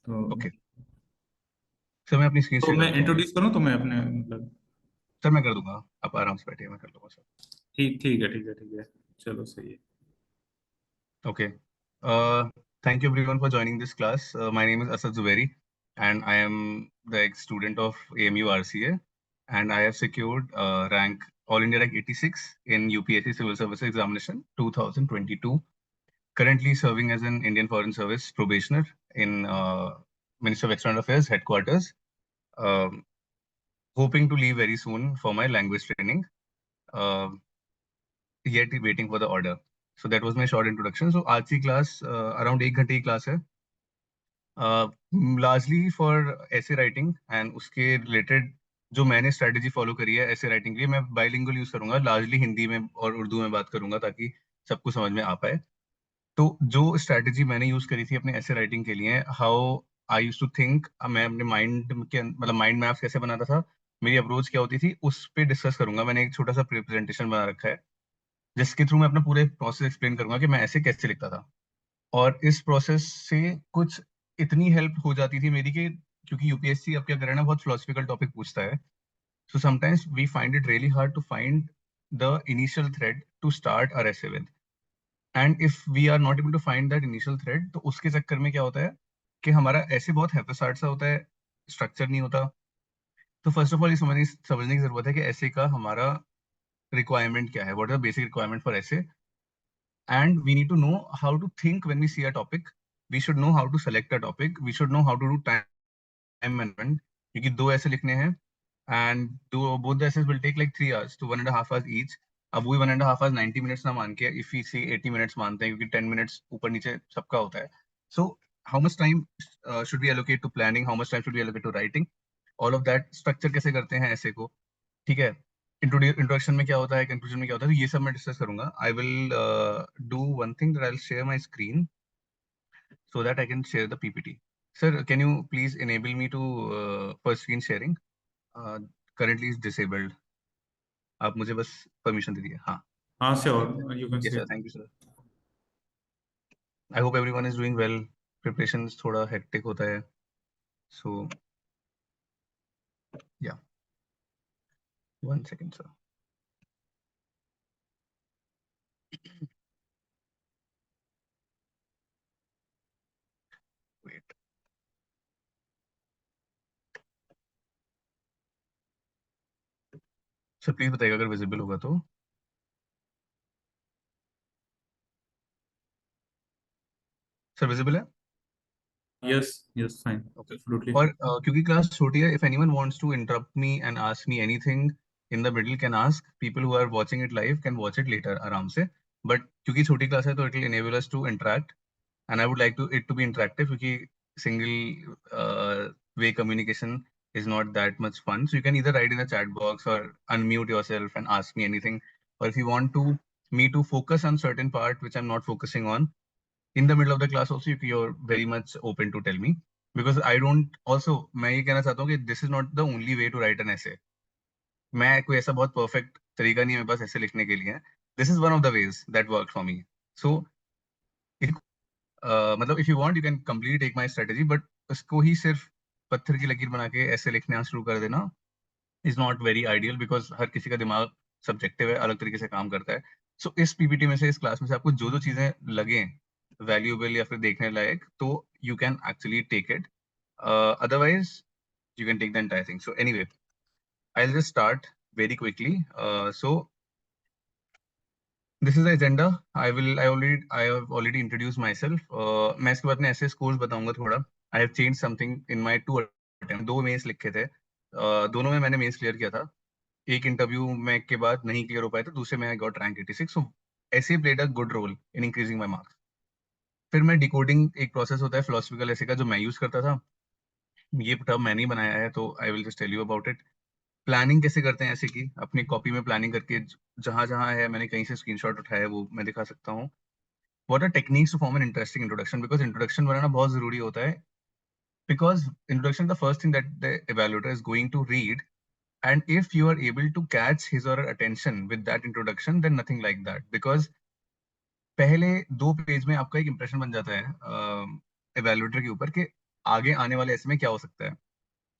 तो okay sir, मैं अपनी स्क्रीन तो शेयर कर मैं देता हूँ अभी। इंट्रोड्यूस करूँ तो मैं अपने मतलब। सर मैं कर दूंगा, आप आराम से बैठिए, मैं कर दूंगा सर। ठीक ठीक है, ठीक है, ठीक है। चलो सही है। Okay, thank you everyone for joining this class. My name is Asad Zubairi and I am the ex-student of AMU RCA, and I have secured rank All India rank 86 in UPSC Civil Services Examination 2022. Currently serving as an Indian Foreign Service probationer in Ministry of External Affairs headquarters. Um, Hoping to leave very soon for my language training. Uh, Yet waiting for the order. So that was my short introduction. So आज की class around 1 घंटे की class है, largely for ऐसे writing and उसके related. जो मैंने strategy follow करी है ऐसे राइटिंग के लिए, मैं बाइलिंगुअल यूज करूंगा, लार्जली हिंदी में और उर्दू में बात करूंगा ताकि सबको समझ में आ पाए। तो जो स्ट्रेटेजी मैंने यूज करी थी अपने ऐसे राइटिंग के लिए, how I use to think, मैं अपने माइंड के मतलब माइंड मैप्स कैसे बनाता था, मेरी अप्रोच क्या होती थी, उस पर डिस्कस करूंगा। मैंने एक छोटा सा प्रेजेंटेशन बना रखा है जिसके थ्रू मैं अपना पूरे प्रोसेस एक्सप्लेन करूंगा कि मैं ऐसे कैसे लिखता था। और इस प्रोसेस से कुछ इतनी हेल्प हो जाती थी मेरी कि, क्योंकि यूपीएससी अब क्या करे ना, बहुत फिलोसफिकल टॉपिक पूछता है। So sometimes we find it really hard to find the initial thread to start our essay with, and if we are not able to find that initial thread, तो उसके चक्कर में क्या होता है कि हमारा ऐसे बहुत हैप्पीसार्ट सा होता है, स्ट्रक्चर नहीं होता। तो फर्स्ट ऑफ ऑल ये समझने समझने की जरूरत है कि ऐसे का हमारा रिक्वायरमेंट क्या है, what are basic requirement for essay, and we need to know how to think when we see a topic. We should know how to select a topic. We should know how to do time management. क्योंकि दो ऐसे लिखने हैं, and दो both the essays will take like 3 hours to 1.5 hours each. अब वही 1.5 hours 90 minutes ना मान के, if we say 80 minutes मानते हैं, क्योंकि 10 minutes ऊपर नीचे सबका होता है. So how much time should we allocate to planning? How much time should we allocate to writing? All of that structure कैसे करते हैं ऐसे को, ठीक है। इंट्रोडक्शन में क्या होता है, कंक्लूजन में क्या होता है, तो ये सब मैं डिस्कस करूंगा। I will do one thing, that I will share my screen so that I can share the PPT. Sir can you please enable me to for screen sharing, currently is disabled. आप मुझे बस permission दीजिए। हाँ, हाँ sure, you can yes say. Sir, thank you sir. I hope everyone is doing well. Preparation थोड़ा hectic होता है, so yeah, 1 second sir. Wait sir, please बताइएगा अगर विजिबल होगा तो। सर विजिबल है? Yes yes, fine, Okay. Absolutely. और क्योंकि क्लास छोटी है, if anyone wants to interrupt me and ask me anything in the middle can ask. People who are watching it live can watch it later आराम से। But क्योंकि छोटी class है तो it will enable us to interact, and I would like to it to be interactive क्योंकि single way communication is not that much fun. So you can either write in the chat box or unmute yourself and ask me anything. Or if you want to me to focus on certain part which I'm not focusing on, in the middle of the class also, you're very much open to tell me, because I don't also, मैं ये कहना चाहता हूँ कि this is not the only way to write an essay. मैं कोई ऐसा बहुत perfect तरीका नहीं है मेरे पास ऐसे लिखने के लिए। This is one of the ways that worked for me. So if, मतलब if you want you can completely take my strategy, but उसको ही सिर्फ पत्थर की लकीर बना के ऐसे लिखना शुरू कर देना is not very ideal, because हर किसी का दिमाग सब्जेक्टिव है, अलग तरीके से काम करता है। सो इस पीपीटी में से, इस क्लास में से आपको जो जो चीजें लगे वैल्यूएबल या फिर देखने लायक, तो you can actually take it, otherwise you can take the entire thing. So anyway, I'll just start very quickly. So this is the agenda. I have already introduced myself. मैं इसके बाद में ऐसे स्कोर्स बताऊंगा थोड़ा। I have changed something in my 2 attempt, 2 mains लिखे थे, दोनों में मैंने मेंस क्लियर किया था। एक इंटरव्यू में के बाद नहीं क्लियर हो पाया था, दूसरे में I got rank 86। So essay played a good role in increasing my marks. फिर मैं डिकोडिंग, एक प्रोसेस होता है फिलोसफिकल ऐसे का जो मैं यूज करता था, ये टर्म मैंने ही बनाया है, तो I will just tell you about it. Planning कैसे करते हैं ऐसे की, अपनी कॉपी में प्लानिंग करके जहां जहां है, मैंने कहीं से स्क्रीनशॉट उठाया है वो मैं दिखा सकता हूँ। What are techniques to form an interesting introduction, because introduction बनाना बहुत जरूरी होता है। Because introduction the first thing that the evaluator is going to read, and if you are able to catch his or her attention with that introduction, then nothing like that, because पहले 2 page में आपका एक impression बन जाता है एवेल्युएटर के ऊपर कि आगे आने वाले ऐसे में क्या हो सकता है.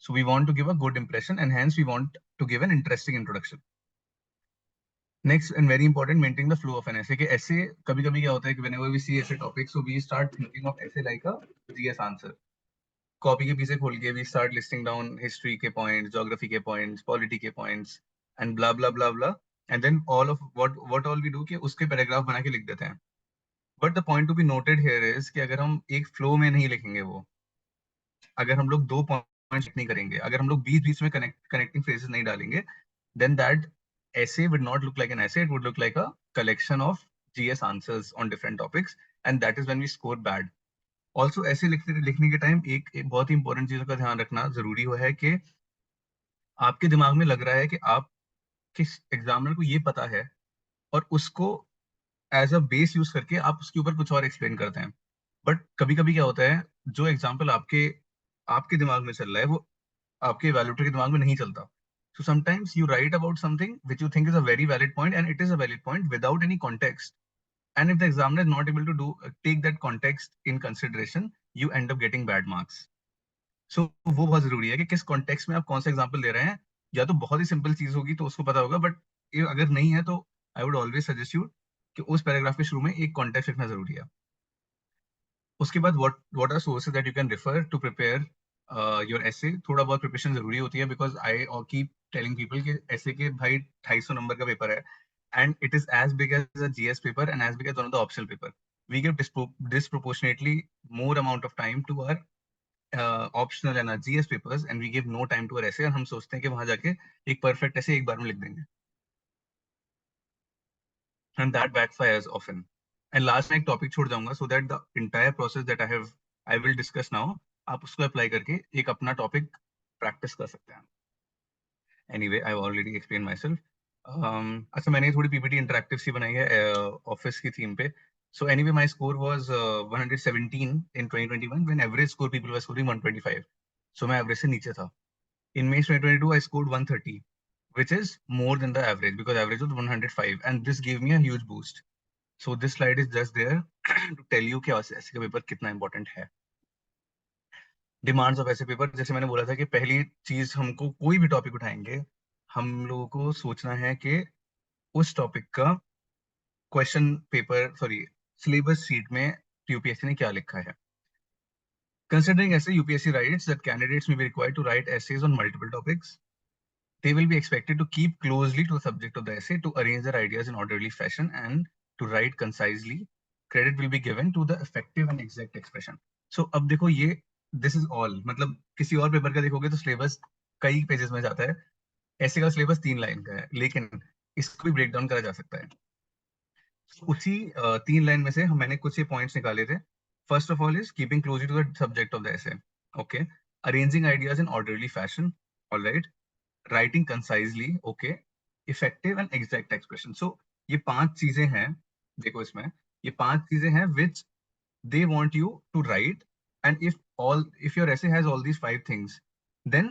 So we want to give a good impression and hence we want to give an interesting introduction. Next and very important, maintaining the flow of an essay. कि essay कभी कभी क्या होता है कि whenever we see essay topics, so we start thinking of essay like a GS answer. Copy के पीछे खोल के we start listing down history के points, geography के points, polity के points, and blah blah blah blah. And then all of what all we do कि उसके paragraph बना के लिख देते हैं. But the point to be noted here is कि अगर हम एक flow में नहीं लिखेंगे वो, अगर हम लोग दो पॉइंट्स नहीं करेंगे, अगर हम लोग बीच बीच में कनेक्टिंग फ्रेजेस नहीं डालेंगे, then that essay would not look like an essay, it would look like a collection of GS answers on different topics, and that is when we score bad. Also ऐसे लिखने के time एक बहुत ही important चीजों का ध्यान रखना जरूरी है कि आपके दिमाग में लग रहा है कि आप किस एग्जामिनर को ये पता है और उसको एज अ बेस यूज करके आप उसके ऊपर कुछ और एक्सप्लेन करते हैं. बट कभी कभी क्या होता है, जो एग्जाम्पल आपके आपके दिमाग में चल रहा है वो आपके evaluator के दिमाग में नहीं चलता. So sometimes you write about something which you think is a very valid point, and it is a valid point without any context. And if the examiner is not able to take that context in consideration, you end up getting bad marks. So वो बहुत जरूरी है कि किस context में आप कौन सा एग्जाम्पल दे रहे हैं. या तो बहुत ही सिंपल चीज होगी तो उसको पता होगा, बट अगर नहीं है तो I would always suggest you कि उस पैराग्राफ के शुरू में एक कॉन्टेक्स्ट रखना जरूरी है. उसके बाद what are sources that you can refer to prepare your essay. थोड़ा बहुत प्रिपरेशन जरूरी होती है, because I keep telling people कि ऐसे के भाई 250 नंबर का पेपर है, and it is as big as a GS paper and as big as one of the optional paper. We give disproportionately more amount of time to our optional and our GS papers, and we give no time to our essay. और हम सोचते हैं कि वहां जाके एक perfect essay एक बार में लिख देंगे, and that backfires often. And last में एक टॉपिक छोड़ जाऊंगा, so that the entire process that I will discuss now, आप उसको अप्लाई करके एक अपना टॉपिक प्रैक्टिस कर सकते हैं. Anyway, I've already explained myself. अच्छा, मैंने थोड़ी पीपीटी इंटरेक्टिव सी बनाई है ऑफिस की थीम पे. So anyway, my score was 117 in 2021 when average score people were scoring 125. So मैं average से नीचे था. In May 2022, I scored 130, which is more than the average because average was 105, and this gave me a huge boost. So this slide is just there to tell you कि ऐसे का paper कितना important है. Demands of ऐसे paper, जैसे मैंने बोला था कि पहली चीज हमको कोई भी टॉपिक उठाएंगे, हम लोगों को सोचना है कि उस टॉपिक का question paper sorry syllabus sheet में यूपीएससी ने क्या लिखा है. Considering essay, UPSC writes that candidates may be required to write essays on multiple topics. They will be expected to keep closely to the subject of the essay, to arrange their ideas in orderly fashion, and to write concisely. Credit will be given to the effective and exact expression. So अब देखो ये this is all, मतलब किसी और paper का देखोगे तो syllabus कई पेजेस में जाता है, ऐसे का सिलेबस 3 लाइन का है, लेकिन इसको भी ब्रेक डाउन करा जा सकता है. उसी 3 लाइन में से मैंने कुछ से पॉइंट्स निकाले थे. First of all is keeping close to the subject of the essay. Okay. Arranging ideas in orderly fashion. Alright. Writing concisely. Okay. Effective and exact expression. So ये 5 चीजें हैं, देखो इसमें ये 5 चीजें हैं which they want you to write, and if your essay has all these 5 things, then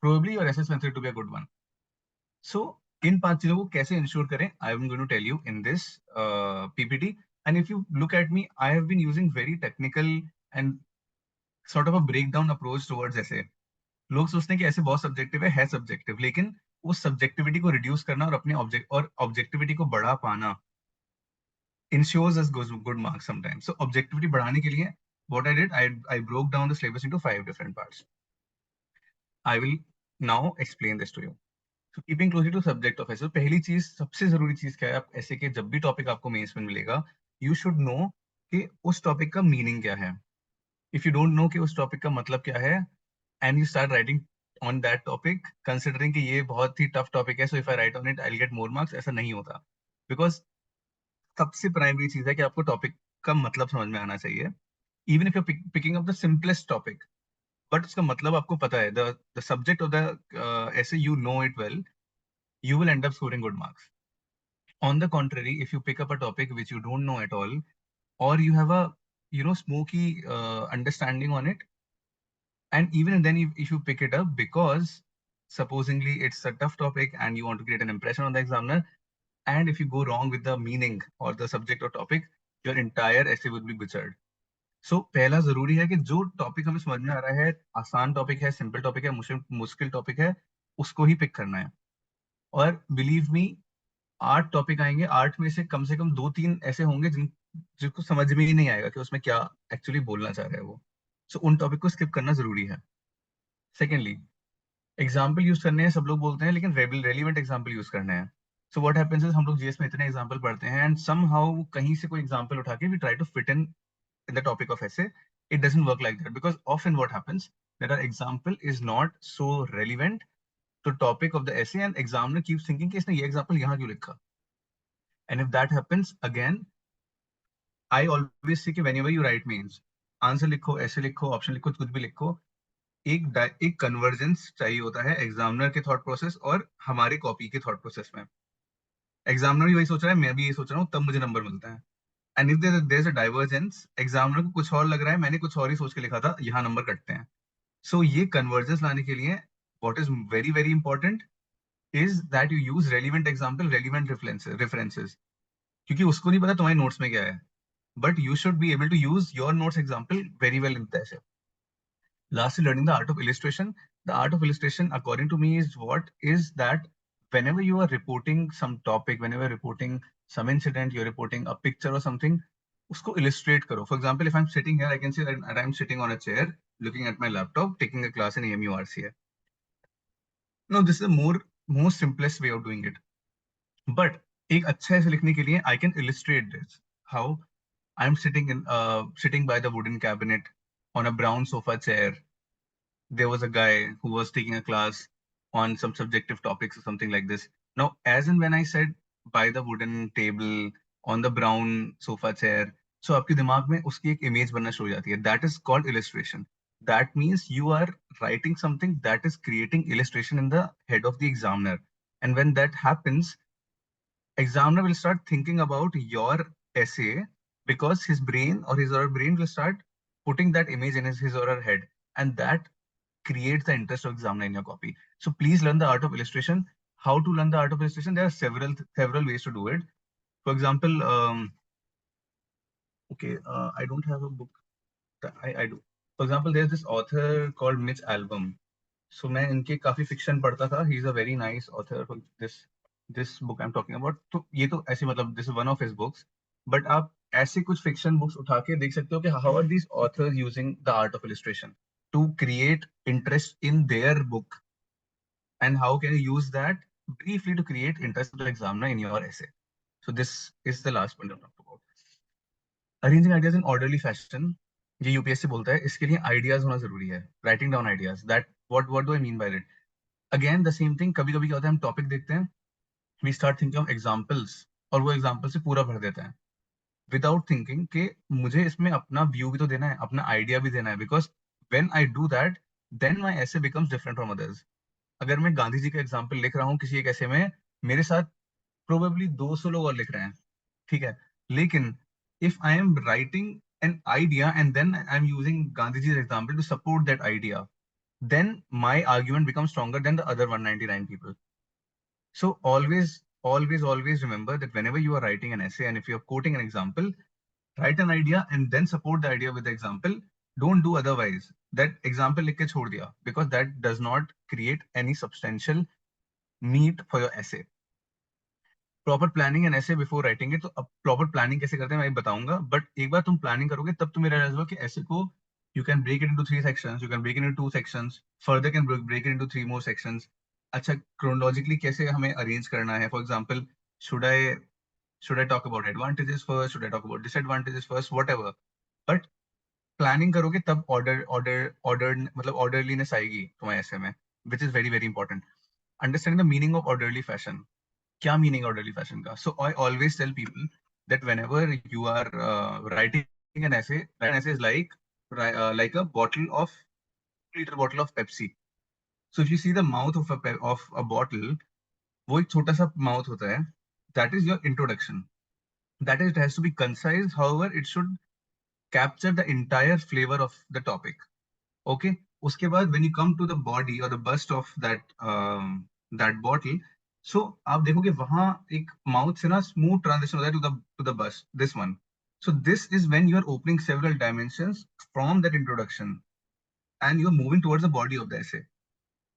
probably your essay is considered to be a good one. So इन 5 चीजों को कैसे इंश्योर करें, I am going to tell you in this PPT. And if you look at me, I have been using very technical and sort of a break down approach towards essay. लोग सोचते हैं कि ऐसे बहुत subjective है subjective, लेकिन उस subjectivity को रिड्यूस करना और अपने ऑब्जेक्टिविटी को बढ़ा पाना ensures us good marks sometimes. So objectivity बढ़ाने के लिए what I did, I broke down the syllabus into 5 different parts. I will now explain this to you. So keeping closely to subject of essay. पहली चीज, सबसे जरूरी चीज क्या है, आप ऐसे के जब भी टॉपिक आपको मेंस में मिलेगा, you should know कि उस टॉपिक का मीनिंग क्या है. If you don't know कि उस टॉपिक का मतलब क्या है, and you start writing on that topic, considering कि ये बहुत ही टफ टॉपिक है, so if I write on it, I'll get more marks, ऐसा नहीं होता. Because सबसे प्राइमरी चीज है कि आपको टॉपिक का मतलब समझ में आना चाहिए. Even if you're picking up the simplest topic, but उसका मतलब आपको पता है, the subject of the essay, you know it well, you will end up scoring good marks. On the contrary, if you pick up a topic which you don't know at all, or you have a smoky understanding on it, and even then if you pick it up because supposingly it's a tough topic and you want to create an impression on the examiner, and if you go wrong with the meaning or the subject or topic, your entire essay will be butchered. सो पहला जरूरी है कि जो topic हमें समझ में आ रहा है, आसान टॉपिक है, सिंपल टॉपिक है, मुश्किल मुश्किल टॉपिक है, उसको ही पिक करना है। और बिलीव मी, 8 टॉपिक आएंगे, 8 में से कम 2-3 ऐसे होंगे जिनको समझ में ही नहीं आएगा कि उसमें क्या एक्चुअली बोलना चाह रहा है वो। सो उन टॉपिक को स्किप करना जरूरी है। सेकेंडली, एग्जाम्पल यूज करने हैं, सब लोग बोलते हैं, लेकिन रेलिवेंट एग्जाम्पल यूज करने हैं। सो व्हाट हैपेंस इज, हम लोग जीएस में इतने एग्जाम्पल पढ़ते हैं एंड समहाउ कहीं से कोई एग्जाम्पल उठा के we try to fit in the topic of essay. It doesn't work like that, because often what happens, that our example is not so relevant to topic of the essay and examiner keeps thinking कि इसने ये example यहाँ क्यों लिखा. And if that happens again, I always say कि whenever you write means answer लिखो, ऐसे लिखो, ऑप्शन लिखो, कुछ भी लिखो, एक कन्वर्जेंस चाहिए होता है एग्जामिनर के थॉट प्रोसेस और हमारे कॉपी के थॉट प्रोसेस में। एग्जामिनर भी वही सोच रहा है, मैं भी यही सोच रहा हूँ, तब मुझे नंबर मिलता है। And if there is a divergence, examiner को कुछ और लग रहा है, मैंने कुछ और ही सोच के लिखा था, यहाँ नंबर कटते हैं। सो ये कन्वर्जेंस लाने के लिए what is very very important is that you use relevant example, relevant references, क्योंकि उसको नहीं पता तुम्हारे नोट्स में क्या है, but you should be able to use your notes example very well in that. Lastly, learning the art of illustration. The art of illustration, according to me, is what is that whenever you are reporting some topic, whenever you're reporting some incident, you're reporting a picture or something, usko illustrate karo. For example, if I'm sitting here, I can say that I'm sitting on a chair, looking at my laptop, taking a class in AMU RCA. No, this is the most simplest way of doing it. But एक अच्छा ऐसे लिखने के लिए I can illustrate this. How I'm sitting by the wooden cabinet on a brown sofa chair. There was a guy who was taking a class on some subjective topics or something like this. Now, as and when I said by the wooden table, on the brown sofa chair, so आपके दिमाग में उसकी एक image बनना शुरू हो जाती है. That is called illustration. That means you are writing something that is creating illustration in the head of the examiner. And when that happens, examiner will start thinking about your essay, because his brain or his or her brain will start putting that image in his or her head. And that creates the interest of examiner in your copy. So please learn the art of illustration. How to learn the art of illustration? There are several ways to do it. For example, I don't have a book. I do. For example, there's this author called Mitch Albom. So मैं इनके काफी fiction पढ़ता था. He's a very nice author. For this book I'm talking about. तो ये तो ऐसे मतलब this is one of his books. But आप ऐसे कुछ fiction books उठा के देख सकते हो कि how are these authors using the art of illustration to create interest in their book, and how can you use that briefly to create interest of the examiner in your essay. So this is the last point I'm talking about. Arranging ideas in orderly fashion. ये UPSC बोलता है, इसके लिए ideas होना जरूरी है. Writing down ideas, that what do I mean by it. Again the same thing, कभी कभी क्या होता है, हम टॉपिक देखते हैं, we start thinking of examples, और वो एग्जांपल से पूरा भर देते हैं विदाउट थिंकिंग कि मुझे इसमें अपना व्यू भी तो देना है, अपना आइडिया भी देना है. Because when I do that, then my essay becomes different from others. अगर मैं गांधी जी का एग्जाम्पल लिख रहा हूँ किसी एक ऐसे में, मेरे साथ प्रोबेबली 200 लोग और लिख रहे हैं, ठीक है, लेकिन if I am writing an idea and then I am using Gandhi ji example to support that idea, then my argument becomes stronger than the other 199 people. So always remember that whenever you are writing an essay and if you're quoting an example, write an idea and then support the idea with the example. Don't do otherwise. That example लिख के छोड़ दिया, because that does not create any substantial meat for your essay. Proper planning and ऐसे before writing it. तो अब proper planning कैसे करते हैं मैं बताऊंगा, बट एक बार तुम प्लानिंग करोगे तब तुम्हें रियलाइज होगा कि ऐसे को you can break it into 3 sections, you can break it into 2 sections, further can break it into 3 more sections. अच्छा, क्रोनोलॉजिकली कैसे हमें अरेंज करना है. For example, should I should I talk about advantages first, should I talk about disadvantages first, whatever. But planning करोगे तब order order order मतलब orderliness आएगी तुम्हारे ऐसे में, which is very very important. Understanding the meaning of orderly fashion. क्या meaning orderly fashion का? So I always tell people that whenever you are writing an essay is like a bottle of liter bottle of Pepsi. So if you see the mouth of a bottle, वो एक छोटा सा mouth होता है. That is your introduction. That is, it has to be concise. However, it should capture the entire flavor of the topic. Okay. उसके बाद when you come to the body or the bust of that bottle, so आप देखोगे वहां एक mouth से ना smooth transition होता है to the bust, this one. So this is when you are opening several dimensions from that introduction and you're moving towards the body of the essay.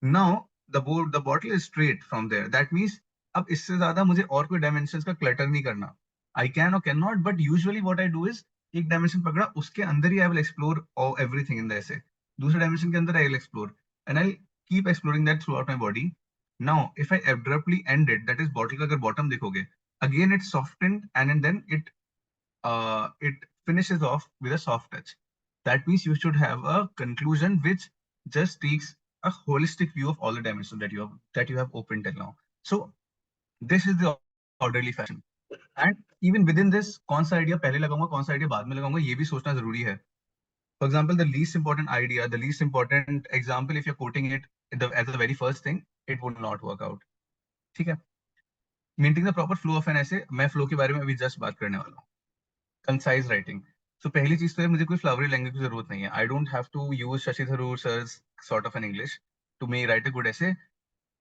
Now the bottle is straight from there. That means अब इससे ज्यादा मुझे और कोई dimensions का clutter नहीं करना. I can or cannot, but usually what I do is एक dimension पकड़ा, उसके अंदर ही I will explore everything in the essay. दूसरे dimension के अंदर I will explore and I'll keep exploring that throughout my body. Now if I abruptly end it, that is bottle का अगर bottom देखोगे, again it's softened and then it finishes off with a soft touch. That means you should have a conclusion which just takes a holistic view of all the dimensions that you have opened till now. So this is the orderly fashion. And even within this, कौन सा idea पहले लगाऊंगा, कौन सा idea बाद में लगाऊंगा, ये भी सोचना जरूरी है. For example, the least important idea, the least important example, if you're quoting it as the very first thing, it would not work out. ठीक है? Maintaining the proper flow of an essay, मैं flow के बारे में अभी just बात करने वाला हूँ. Concise writing. So पहली चीज तो है मुझे कोई flowery language की जरूरत नहीं है. I don't have to use Shashi Tharoor sir's sort of an English to write a good essay.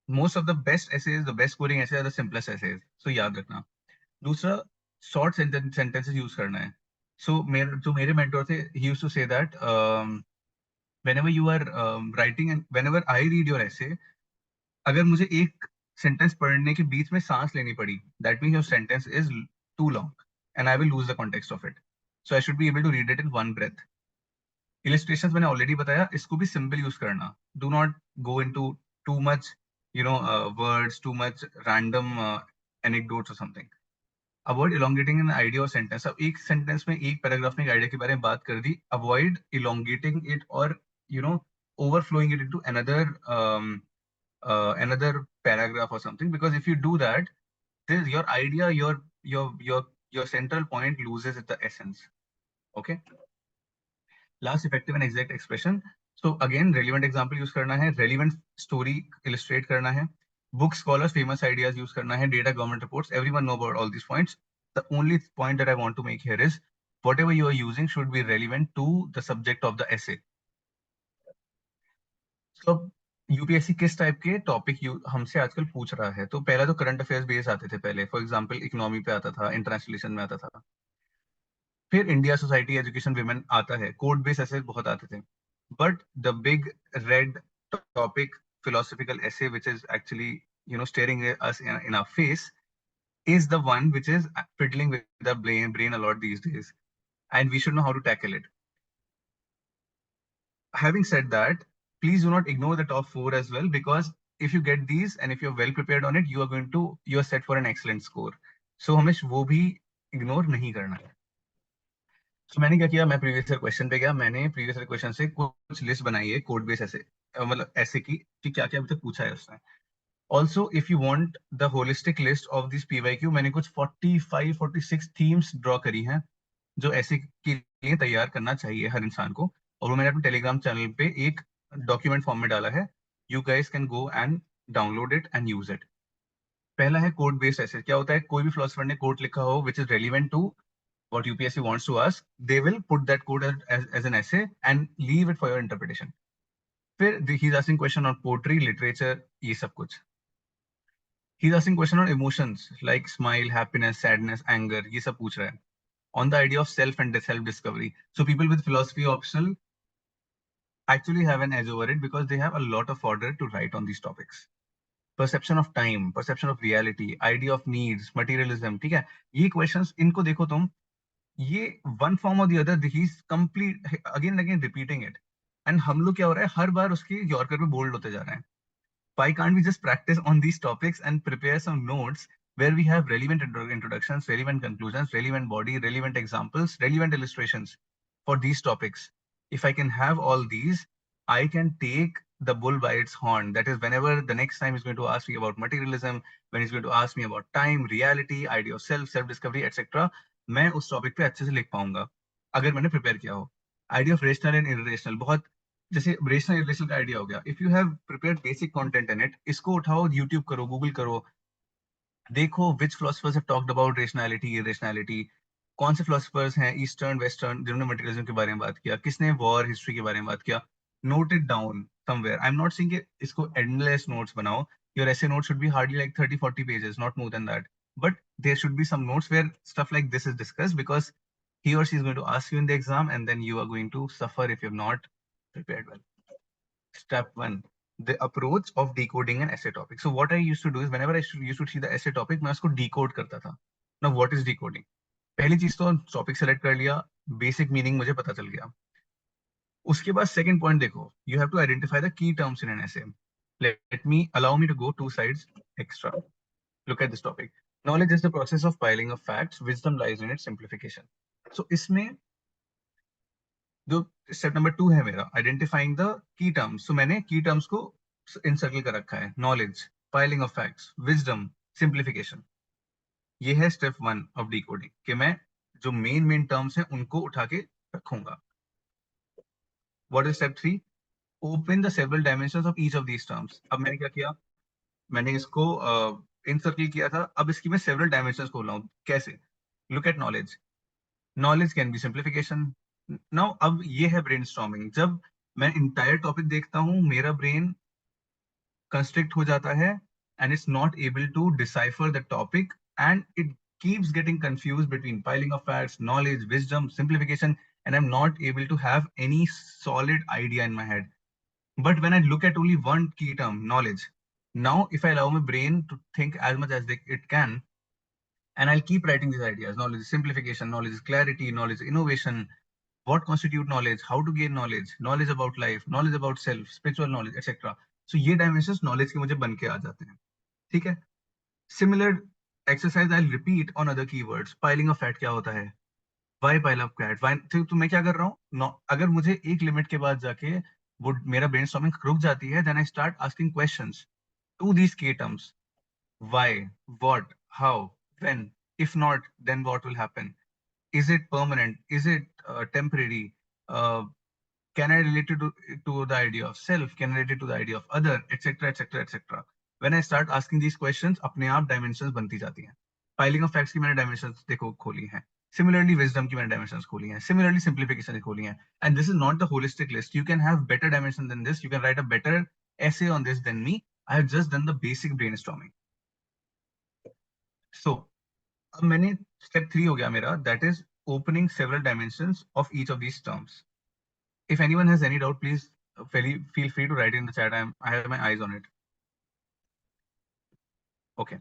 Most of the best essays, the best scoring essays are the simplest essays. So याद रखना. दूसरा short sentences use करना है. So मेरे mentor थे, he used to say that whenever you are writing and whenever I read your essay, अगर मुझे एक sentence पढ़ने के बीच में सांस लेनी पड़ी, that means your sentence is too long and I will lose the context of it. So I should be able to read it in one breath. Illustrations मैंने already बताया, इसको भी simple use करना. Do not go into too much, words, too much random anecdotes or something. Avoid elongating an idea or sentence. अब एक sentence में एक paragraph में एक idea के बारे में बात कर दी. Avoid elongating it or overflowing it into another paragraph or something, because if you do that, your idea, your central point loses the essence. Okay. Last, effective and exact expression. So again, relevant example use करना है, relevant story illustrate करना है, book scholars famous ideas use करना है, data government reports. Everyone know about all these points. The only point that I want to make here is whatever you are using should be relevant to the subject of the essay. So UPSC किस type के topic हमसे आजकल पूछ रहा है? तो पहला तो करंट अफेयर्स बेस आते थे पहले, फॉर एग्जांपल इकोनॉमी पे आता था, इंटरनेशनल रिलेशन में आता था, फिर इंडिया सोसाइटी एजुकेशन विमेन आता है, कोड बेस ऐसे बहुत आते थे. But the big red topic philosophical essay which is actually staring us in our face is the one which is fiddling with our brain a lot these days, and we should know how to tackle it. Having said that, please do not ignore the top 4 as well, because if you get these and if you're well prepared on it, you are set for an excellent score. So हमें वो भी ignore नहीं करना है. तो मैंने क्या किया, मैं प्रीवियस ईयर क्वेश्चन पे गया, मैंने प्रीवियस ईयर क्वेश्चन से कुछ लिस्ट बनाई है कोड बेस ऐसे, मतलब ऐसे की कि क्या क्या अभी तक पूछा है उसने. Also if you want the holistic list of this PYQ, मैंने कुछ 45-46 थीम्स ड्रॉ करी हैं जो ऐसे के लिए तैयार करना चाहिए हर इंसान को, और वो मैंने अपने टेलीग्राम चैनल पे एक डॉक्यूमेंट फॉर्म में डाला है. You guys can go and download it and use it. पहला है कोड बेस्ड ऐसे. क्या होता है, कोई भी फिलोसफर ने कोड लिखा हो which is relevant to what UPSC wants to ask, they will put that code as an essay and leave it for your interpretation. फिर he's asking question on poetry, literature, ये सब कुछ. He's asking question on emotions like smile, happiness, sadness, anger, ये सब पूछ रहा है. On the idea of self and self-discovery. So people with philosophy optional actually have an edge over it because they have a lot of order to write on these topics. Perception of time, perception of reality, idea of needs, materialism, ठीक है? ये questions इनको देखो तुम, ये one form और the other he is complete again and again repeating it, and हम लोग क्या हो रहा है, हर बार उसके यॉर्कर पे बोल्ड होते जा रहे हैं. Why can't we just practice on these topics and prepare some notes where we have relevant introductions, relevant conclusions, relevant body, relevant examples, relevant illustrations for these topics? If I can have all these, I can take the bull by its horn. That is, whenever the next time he's going to ask me about materialism, when he's going to ask me about time, reality, idea of self, self-discovery, etc., मैं उस topic पे अच्छे से लिख पाऊंगा अगर मैंने prepare किया हो. Idea of rational and irrational, बहुत जैसे रेशनल इरेशनल का आइडिया हो गया. If you have prepared basic content in it, इसको उठाओ, यूट्यूब करो, गूगल करो, देखो which philosophers have talked about rationality, irrationality, कौन से फिलोसफर्स हैं ईस्टर्न वेस्टर्न जिन्होंने मटेरियलिज्म के बारे में बात किया, किसने वॉर हिस्ट्री के बारे में बात किया. Note it down somewhere. I am not saying इसको एंडलेस नोट्स बनाओ. योर ऐसे note should be hardly like 30-40 pages, not more than that, but there should be some notes where stuff like this is discussed, because he or she is going to ask you in the exam, and then you are going to suffer if you're not prepared well. Step one, the approach of decoding an essay topic. So what I used to do is whenever used to see the essay topic, मैं उसको decode करता था. Now what is decoding? पहली चीज तो topic select कर लिया, basic meaning मुझे पता चल गया. उसके बाद सेकंड पॉइंट देखो, you have to identify the key terms in an essay. Let me allow me to go to sides extra. Look at this topic. Knowledge is the process of piling of facts. Wisdom lies in its simplification. So इसमें जो step number 2 है मेरा, identifying the key terms. सो मैंने की terms को encircle कर रखा है. Knowledge, piling of facts, wisdom, simplification. ये है स्टेप 1 ऑफ डिकोडिंग कि मैं जो मेन टर्म्स हैं उनको उठा के रखूंगा. What is step 3? Open the several dimensions of each of these terms. अब मैंने क्या किया, मैंने इसको इनसर्कल किया था, अब इसकी मैं सेवरल डायमेंशंस खोल रहा हूँ. कैसे? Look at knowledge. Knowledge can be simplification. Now अब ये है ब्रेनस्टॉर्मिंग. जब मैं इंटायर टॉपिक देखता हूँ, मेरा ब्रेन कंस्ट्रिक्ट हो जाता है and it's not able to decipher the topic, and it keeps getting confused between piling of facts, knowledge, wisdom, simplification, and I'm not able to have any solid idea in my head. But when I look at only one key term, knowledge, now if I allow my brain to think as much as it can, and I'll keep writing these ideas: knowledge is simplification, knowledge is clarity, knowledge is innovation, what constitute knowledge, how to gain knowledge, knowledge about life, knowledge about self, spiritual knowledge, etc. So ये dimensions knowledge के मुझे बन के आ जाते हैं. ठीक है. Similar exercise I'll repeat on other keywords. Piling of fat क्या होता है? Why pile up fat? Why? तो मैं क्या कर रहा हूँ? No, अगर मुझे एक लिमिट के बाद जाके वो मेरा brainstorming रुक जाती है, then I start asking questions to these key terms. Why? What? How? When? If not, then what will happen? Is it permanent? Is it temporary? Can I relate it to the idea of self? Can I relate it to the idea of other, etc., etc., etc. When I start asking these questions, अपने आप dimensions बनती जाती हैं. Piling of facts की मैंने dimensions देखो खोली हैं. Similarly, wisdom की मैंने dimensions खोली हैं. Similarly, simplification की खोली हैं. And this is not the holistic list. You can have better dimensions than this. You can write a better essay on this than me. I have just done the basic brainstorming. So, अब मैंने step 3 हो गया मेरा. That is opening several dimensions of each of these terms. If anyone has any doubt, please feel free to write it in the chat. I have my eyes on it. Okay.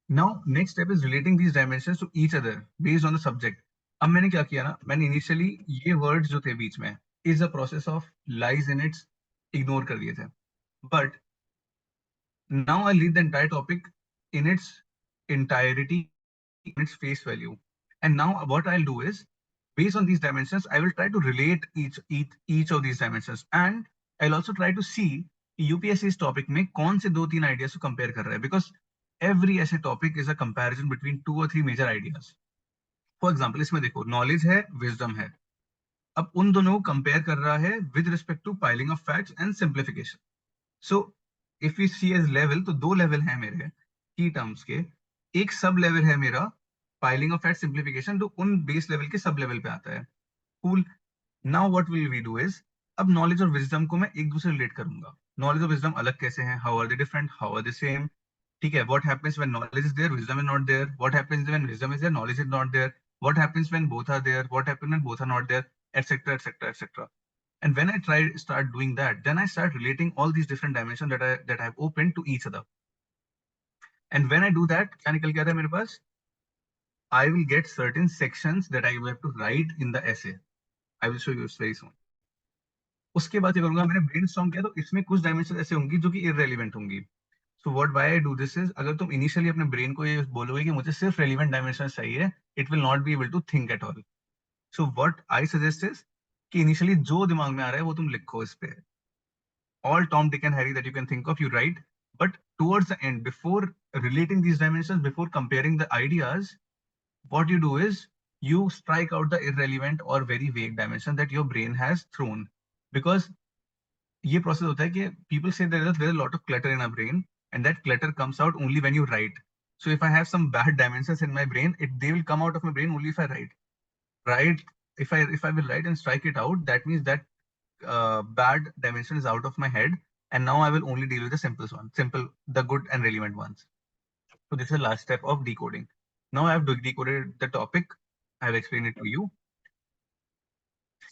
Now, next step is relating these dimensions to each other based on the subject. अब मैंने क्या किया ना, मैंने initially ये words जो थे बीच में, is a process of lies in its ignore कर दिए थे. But now I read the entire topic in its entirety, in its face value. And now what I'll do is, based on these dimensions, I will try to relate each of these dimensions, and I'll also try to see UPSC इस topic में कौन से 2-3 ideas को compare कर रहा है, because every essay topic is a comparison between 2 or 3 major ideas. For example, इसमें देखो knowledge है, wisdom है. अब उन दोनों को compare कर रहा है with respect to piling of facts and simplification. So if we see as level, तो 2 level हैं मेरे key terms के. एक सब level है मेरा piling of facts simplification, जो उन base level के सब level पे आता है. Cool. Now what will we do is, अब knowledge और wisdom को मैं एक दूसरे relate करूंगा. Knowledge और wisdom अलग कैसे हैं? How are they different? How are they same? ठीक है. What happens when knowledge is there, wisdom is not there? What happens when wisdom is there, knowledge is not there? What happens when both are there? What happens when both are not there? Etc. etc. etc. And when I start doing that, then I start relating all these different dimensions that I've opened to each other. And when I do that, क्या निकल के आता है मेरे पास? I will get certain sections that I will have to write in the essay. I will show you this very soon. उसके बाद क्या करूंगा, मैंने ब्रेनस्टॉर्म किया तो इसमें कुछ डायमेंशन ऐसे होंगी जो कि इररेलेवेंट होंगी. So what why I do this is, अगर तुम इनिशियली अपने ब्रेन को ये बोलोगे कि मुझे सिर्फ रेलिवेंट डायमेंशन चाहिए, it will not be able to think at all. So what I suggest is कि इनिशियली जो दिमाग में आ रहा है वो तुम लिखो इस पे. All Tom, Dick and Harry that you can think of, you write. But towards the end, before relating these dimensions, before comparing the ideas, what you do is you strike out the irrelevant or very vague dimension that your brain has thrown. Because ये process होता है कि people say there is a lot of clutter in our brain, and that clutter comes out only when you write. So if I have some bad dimensions in my brain, they will come out of my brain only if I write. Right? If I will write and strike it out, that means that bad dimension is out of my head, and now I will only deal with the the good and relevant ones. So this is the last step of decoding. Now I have decoded the topic. I have explained it to you.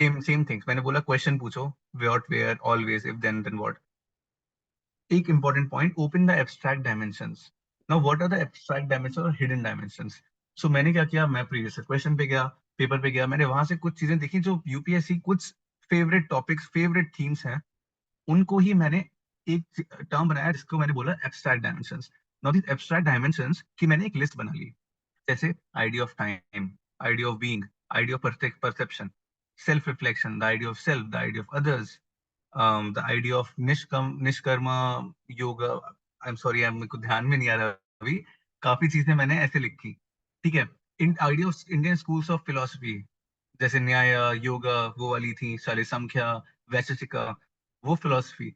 Same things मैंने बोला, question पूछो, what, where, always, if, then what. एक important point, open the abstract dimensions. Now what are the abstract dimension और hidden dimensions? So मैंने क्या किया, मैं previous question पे गया, पेपर पे गया, मैंने वहां से कुछ चीजें देखी जो यूपीएससी कुछ फेवरेट टॉपिक्स, फेवरेट थीम्स हैं, उनको ही मैंने एक टर्म बनाया जिसको मैंने बोला abstract dimensions. Now this abstract dimensions की मैंने एक लिस्ट बना ली, जैसे idea of time, idea of being, idea of perception, self reflection, the idea of self, the idea of others, the idea of nishkarma yoga. I am sorry, मेरे को ध्यान में नहीं आ रहा अभी, काफी चीजें मैंने ऐसे लिखी। ठीक है, इन idea of Indian schools of philosophy, जैसे न्याय, योगा, वो वाली थी सारी, संख्या, वैशेषिका, वो फिलोसफी,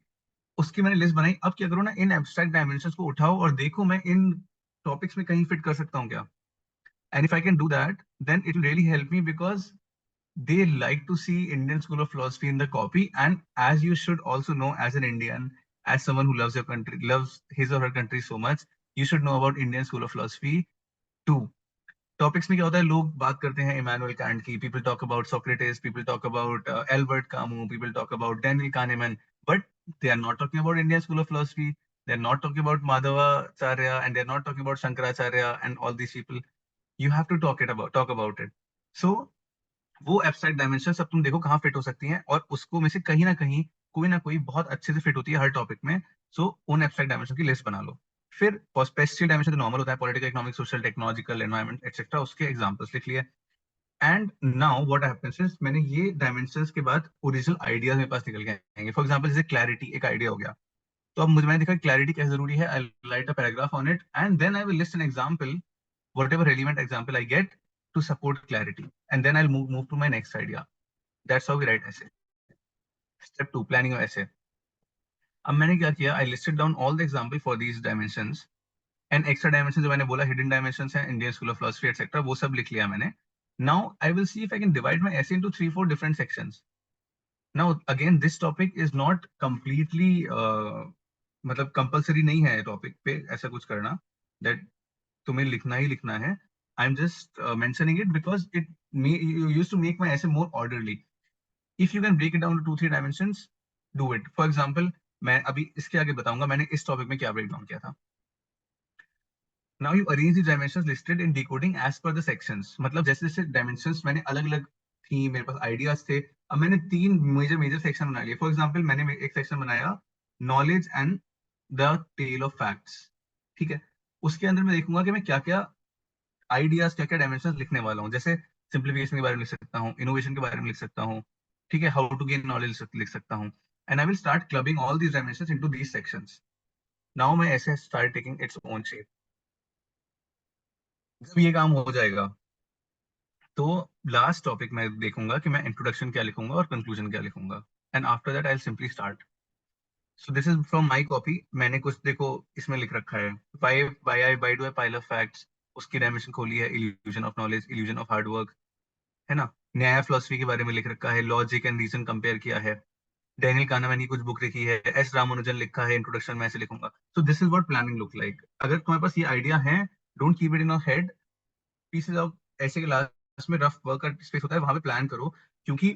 उसकी मैंने लिस्ट बनाई। अब क्या करूँ ना, इन एब्स्ट्रैक्ट डायमेंशंस को उठाओ और देखो मैं इन टॉपिक्स में कहीं फिट कर सकता हूँ क्या। And if I can do that, then it will really help me, because they like to see Indian School of Philosophy in the copy. And as you should also know, as an Indian, as someone who loves your country, loves his or her country so much, you should know about Indian School of Philosophy too. Topics में क्या होता है, लोग बात करते हैं Immanuel Kant की, people talk about Socrates, people talk about Albert Camus, people talk about Daniel Kahneman, but they are not talking about Indian school of philosophy, they are not talking about Madhvacharya, and they are not talking about Shankaracharya and all these people. You have to talk about it. So वो abstract dimension सब तुम देखो कहाँ fit हो सकती हैं, और उसको में से कहीं ना कोई बहुत अच्छे से फिट होती है हर टॉपिक में। सो उन एब्स्ट्रैक्ट डायमेंशन की लिस्ट बना लो। फिर स्पेसिफिक डायमेंशन तो नॉर्मल होता है, political, economic, social, technological, environment etcetera, उसके एग्जांपल्स लिख लिए। And now what happens is, मैंने ये डायमेंशंस के बाद ओरिजिनल आइडियाज मेरे पास निकल के आएंगे। फॉर एग्जांपल जैसे क्लैरिटी एक आइडिया हो गया, तो अब मुझे, मैंने देखा क्लैरिटी कैसे जरूरी है, I write a paragraph on it, and then I will list an example, whatever relevant example I get to support clarity, and then I'll move to my next idea. That's how we write essay. Step 2, planning your essay. अब मैंने क्या किया, I listed down all the example for these dimensions, and extra dimensions जो मैंने बोला hidden dimensions हैं, Indian School of Philosophy etc., वो सब लिख लिया मैंने। Now I will see if I can divide my essay into 3-4 different sections. Now again this topic is not completely मतलब compulsory नहीं है टॉपिक पे ऐसा कुछ करना, that तुम्हें लिखना ही लिखना है। I am just mentioning it because it used to make my essay more orderly. If you can break it down to 2-3 dimensions, do it. For example मैं अभी इसके आगे बताऊंगा मैंने इस टॉपिक में क्या ब्रेक डाउन किया था। Now you arrange the dimensions listed in decoding as per the sections, मतलब जैसे जैसे डायमेंशंस मैंने अलग अलग थी, मेरे पास आइडियाज थे, अब मैंने 3 मेजर मेजर सेक्शन बना लिए। फॉर एग्जांपल मैंने एक सेक्शन बनाया knowledge and the tale of facts. ठीक है, उसके अंदर मैं देखूंगा कि मैं क्या क्या आइडियाज, क्या क्या डायमेंशन लिखने वाला हूँ। जैसे सिंप्लीफिकेशन के बारे में लिख सकता हूँ, इनोवेशन के बारे में लिख सकता हूँ, ठीक है, हाउ टू गेन नॉलेज लिख सकता हूँ। And I will start clubbing all these dimensions into these sections. Now मैं ऐसे start taking its own shape. जब ये काम हो जाएगा तो लास्ट टॉपिक मैं देखूंगा कि मैं इंट्रोडक्शन क्या लिखूंगा और कंक्लूजन क्या लिखूंगा, and after that I will simply start. So this is from my copy. मैंने कुछ देखो इसमें लिख रखा है, why do I pile of facts, उसकी डायमेंशन खोली है, illusion of knowledge, illusion of hard work, है ना। न्याय फिलोसफी के बारे में लिख रखा है, लॉजिक एंड रीजन कंपेयर किया है। डैनियल काहनेमैन की कुछ बुक लिखी है, एस रामानुजन लिखा है, इंट्रोडक्शन में ऐसे लिखूंगा। सो this is what planning look like. अगर तुम्हारे पास ये आइडिया है, don't keep it in your head, pieces out. ऐसे के लास्ट में रफ वर्क का स्पेस होता है, वहां पे प्लान करो, क्योंकि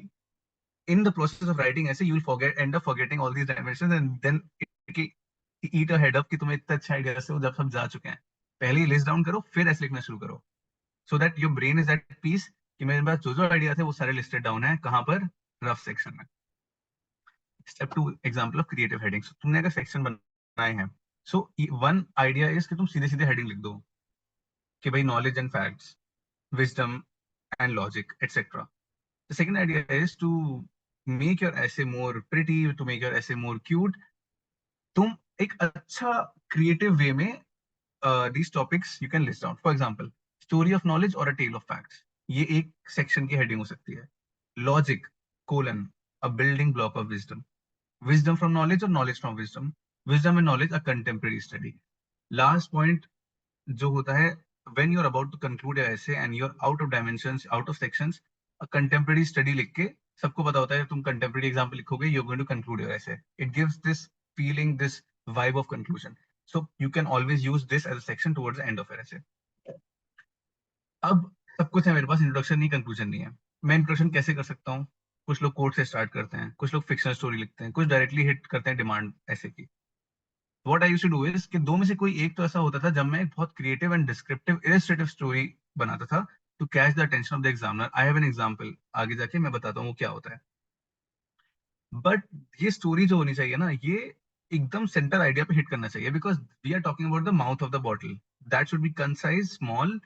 in the process of writing essay you will forget, end up forgetting all these dimensions, and then it eat a head up कि तुम्हें इतना अच्छा आइडिया से वो जब सब जा चुके हैं। पहले ही लिस्ट डाउन करो, फिर ऐसे लिखना शुरू करो, so that your brain is at peace कि मेरे पास जो जो आइडिया थे वो सारे लिस्टेड डाउन है, कहाँ पर, रफ सेक्शन में। Step 2, example of creative headings. तुमने अगर सेक्शन बनाए हैं, सो वन आइडिया इज कि तुम सीधे सीधे हेडिंग लिख दो कि भाई knowledge and facts, wisdom and logic etcetera. The second idea is to make your essay more pretty, to make your essay more cute. तुम एक अच्छा क्रिएटिव वे में these topics you can list down. For example, story of knowledge or a tale of facts. ये एक section की heading हो सकती है। Logic colon, a building block of wisdom. Wisdom from knowledge or knowledge from wisdom. Wisdom and knowledge a contemporary study. Last point जो होता है, when you're about to conclude your essay and you're out of dimensions, out of sections, a contemporary study लिख के, सबको पता होता है तुम contemporary example लिखोगे, you're going to conclude your essay. It gives this feeling, this vibe of conclusion. So you can always use this as a section towards the end of your essay. अब सब कुछ है मेरे पास, introduction नहीं, conclusion नहीं है। मैं introduction कैसे कर सकता हूँ? कुछ लोग कोट से स्टार्ट करते हैं, कुछ लोग फिक्शनल स्टोरी लिखते हैं, कुछ डायरेक्टली हिट करते हैं डिमांड ऐसे की। What I used to do is कि दो में से कोई एक तो ऐसा होता था जब मैं एक बहुत creative and descriptive illustrative story बनाता था to catch the attention of the examiner. I have an example, आगे जाके मैं बताता हूँ वो क्या होता है। बट ये स्टोरी जो होनी चाहिए ना, ये एकदम सेंटर आइडिया पे हिट करना चाहिए, because we are talking about the mouth of the bottle. That should be concise, small,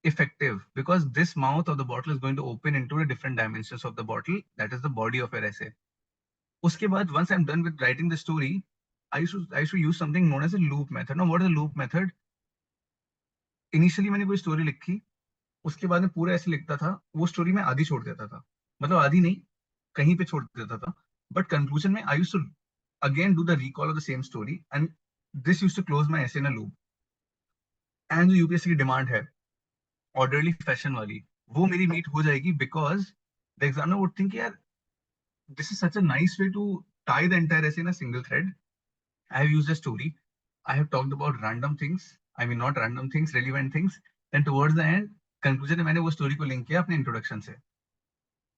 effective, because this mouth of the bottle is going to open into the different dimensions of the bottle, that is the body of your essay. Uske baad, once I'm done with writing the story, I should use something known as a loop method. Now what is a loop method? Initially मैंने कोई story लिखी, उसके बाद में पूरा ऐसे लिखता था, वो स्टोरी में आधी छोड़ देता था, मतलब आधी नहीं, कहीं पे छोड़ देता था, बट कंक्लूजन में I used to again do the recall of the same story, and this used to close my essay in a loop. And जो यूपीएससी की डिमांड है ऑर्डरली फैशन वाली, वो मेरी मीट हो जाएगी, because the examiner would think यार this is such a nice way to tie the entire essay in a single thread. I have used a story. I have talked about random things. I mean, not random things, relevant things. Then towards the end, conclusion में मैंने वो story को link किया अपने introduction से.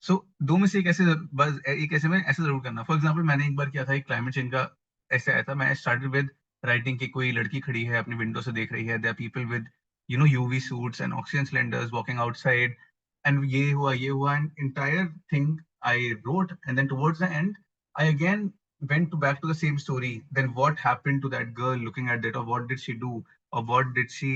सो दो में से एक ऐसे, बस एक ऐसे में ऐसे जरूर करना। फॉर एग्जाम्पल मैंने एक बार किया था, एक क्लाइमेट चेंज का ऐसे आया था, मैं स्टार्टेड विद राइटिंग की कोई लड़की खड़ी है अपनी विंडो से देख रही है, there people with UV suits and oxygen cylinders walking outside, and ये हुआ and entire thing I wrote, and then towards the end I again went to back to the same story. Then what happened to that girl looking at that, or what did she do, or what did she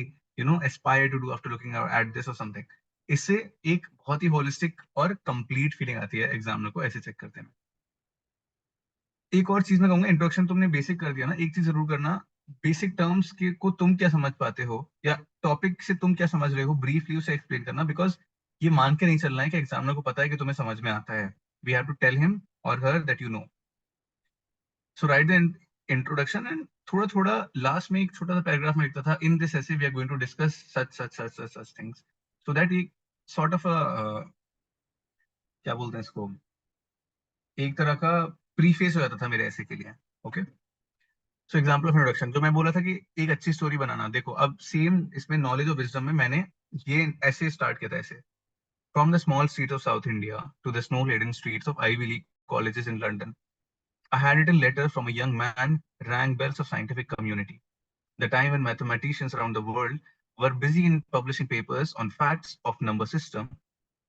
aspire to do after looking at this or something. इससे एक बहुत ही holistic और complete feeling आती है examiner को ऐसे check करते हैं। एक और चीज मैं कहूंगा, इंट्रोडक्शन तुमने बेसिक कर दिया ना, एक चीज जरूर करना, बेसिक टर्म्स के को तुम क्या समझ पाते हो या टॉपिक से तुम क्या समझ रहे हो, ब्रीफली उसे एक्सप्लेन करना, बिकॉज ये मान के नहीं चलना है कि एग्जामिनर को पता है कि तुम्हें समझ में आता है। We have to tell him और her that you know. So write the introduction, and थोड़ा थोड़ा लास्ट में एक छोटा सा पैराग्राफ में लिखता था, in this essay we are going to discuss such such such such such things, so that एक सॉर्ट ऑफ क्या बोलते हैं इसको, एक तरह का प्रीफेस हो जाता था मेरे ऐसे के लिए। Okay, so example of introduction, जो मैं बोला था कि एक अच्छी स्टोरी बनाना, देखो अब सेम इसमें नॉलेज ऑफ विजडम में मैंने ये ऐसे स्टार्ट किया था ऐसे। From the small street of South India to the snow laden streets of Ivy League colleges in London, a handwritten letter from a young man rang bells of scientific community. The time when mathematicians around the world were busy in publishing papers on facts of number system,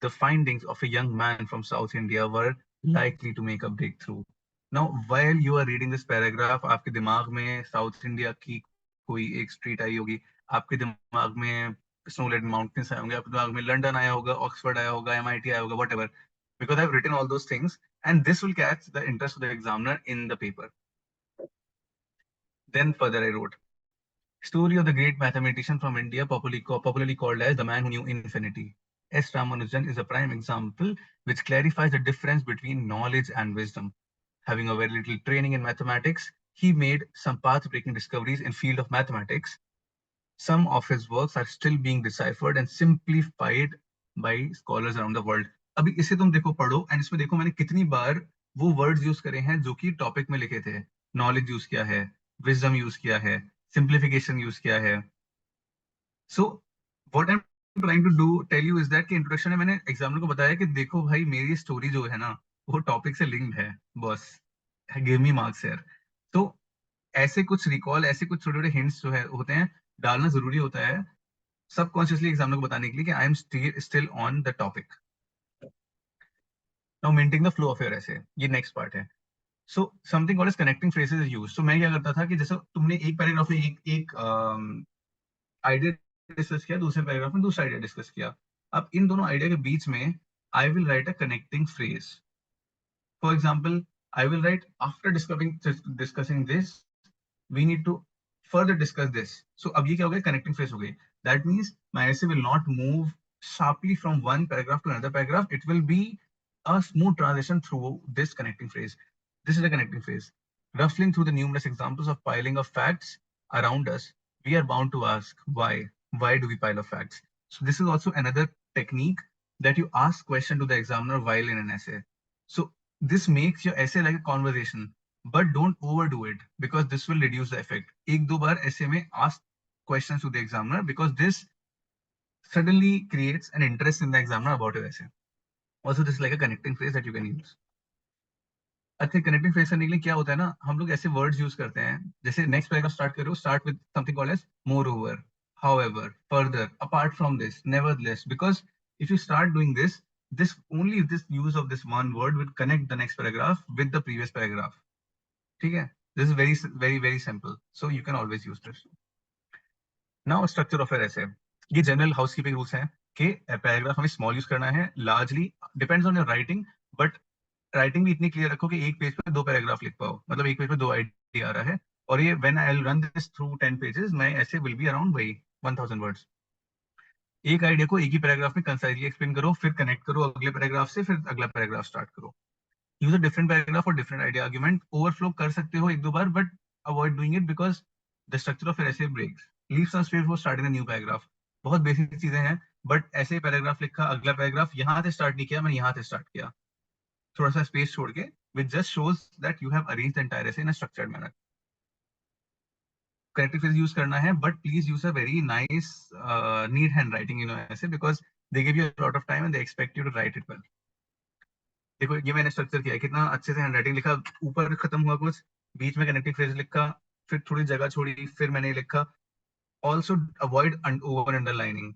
the findings of a young man from South India were likely to make a breakthrough. Now, while you are reading this paragraph, आपके दिमाग में south India की कोई एक street आई होगी, आपके दिमाग में स्नोलेड माउंटेन्स आए होंगे, आपके दिमाग में लंदन आया होगा, ऑक्सफोर्ड आया होगा, एमआईटी आया होगा, what ever, because I've written all those things, and this will catch the interest of the examiner in the paper. Then further I wrote, story of the great mathematician from India, popularly called as the man who knew infinity. S. Ramanujan is a prime example which clarifies the difference between knowledge and wisdom. Having a very little training in mathematics, he made some path-breaking discoveries in field of mathematics. Some of his works are still being deciphered and simplified by scholars around the world. अभी इसे तुम देखो, पढ़ो, and इसमें देखो मैंने कितनी बार वो वर्ड्स यूज करे हैं जो कि टॉपिक में लिखे थे। नॉलेज यूज किया है, विजडम यूज किया है, सिंप्लीफिकेशन यूज किया है। So what I am trying to do tell you is that कि इंट्रोडक्शन में मैंने एग्जामिनर को बताया कि देखो भाई मेरी स्टोरी जो है ना वो टॉपिक से लिंक्ड है, बस गिव मी मार्क्स हियर। तो ऐसे कुछ रिकॉल, ऐसे कुछ छोटे छोटे हिंट्स जो है होते हैं, डालना जरूरी होता है सबकॉन्शियसली एग्जामिनर को बताने के लिए कि I am still on the topic. Now maintain the flow of your essay, ये नेक्स्ट पार्ट है। So something called as connecting phrases is used. So मैं क्या करता था कि जैसे तुमने एक पैराग्राफ में एक एक आइडिया डिस्कस किया, दूसरे पैराग्राफ में दूसरा आइडिया डिस्कस किया, अब इन दोनों आइडिया के बीच में I will write a connecting phrase. For example, I will write after discussing this we need to further discuss this. So अब ये क्या हो गया, connecting phrase हो गई. That means my essay will not move sharply from one paragraph to another paragraph. It will be a smooth transition through this connecting phrase. This is a connecting phrase. Ruffling through the numerous examples of piling of facts around us, we are bound to ask why. Why do we pile up facts? So this is also another technique that you ask question to the examiner while in an essay. So this makes your essay like a conversation. But don't overdo it because this will reduce the effect. एक दो बार ऐसे में ask questions to the examiner because this suddenly creates an interest in the examiner about your essay. Also this is like a connecting phrase that you can use. अच्छा, connecting phrase करने के लिए क्या होता है ना, हम लोग ऐसे वर्ड्स यूज करते हैं, जैसे नेक्स्ट पैराग्राफ स्टार्ट करो, start with something called as moreover, however, further, apart from this, nevertheless, because if you start doing this only this use of this one word will connect the next paragraph with the previous paragraph. ठीक है? This is very simple, so you can always use this. Now structure of an essay. ये general housekeeping rules हैं कि paragraph हमें small use करना है, largely depends on your writing, but writing भी इतनी क्लियर रखो कि एक पेज पे 2 पैराग्राफ लिख पाओ, मतलब एक पेज पे 2 आइडिया आ रहा है, और ये when I will run this through 10 pages, my essay will be around वही 1000 वर्ड्स। एक आइडिया को एक ही पैराग्राफ में कंसाइजली एक्सप्लेन करो, फिर कनेक्ट करो अगले पैराग्राफ से, फिर अगला पैराग्राफ स्टार्ट करो। यूज अ डिफरेंट पैराग्राफ और डिफरेंट आइडिया आर्गुमेंट। ओवरफ्लो कर सकते हो एक दो बार, but avoid doing it because the structure of essay breaks. Leave some space for starting a new paragraph. बहुत बेसिक चीजें हैं, बट ऐसे पैराग्राफ लिखा, अगला पैराग्राफ यहाँ से स्टार्ट नहीं किया, मैंने यहाँ से स्टार्ट किया, थोड़ा सा स्पेस छोड़ के, which just shows that you have arranged the entire essay in a structured manner. Corrective phrase use करना है, but please use a very nice, neat handwriting in your essay because they give you a lot of time and they expect you to write it well. देखो ये मैंने structure किया है, कितना अच्छे से हैंडराइटिंग लिखा, ऊपर खत्म हुआ कुछ, बीच में कनेक्टिव फ्रेज लिखा, फिर थोड़ी जगह छोड़ी, फिर मैंने लिखा। Also avoid over underlining.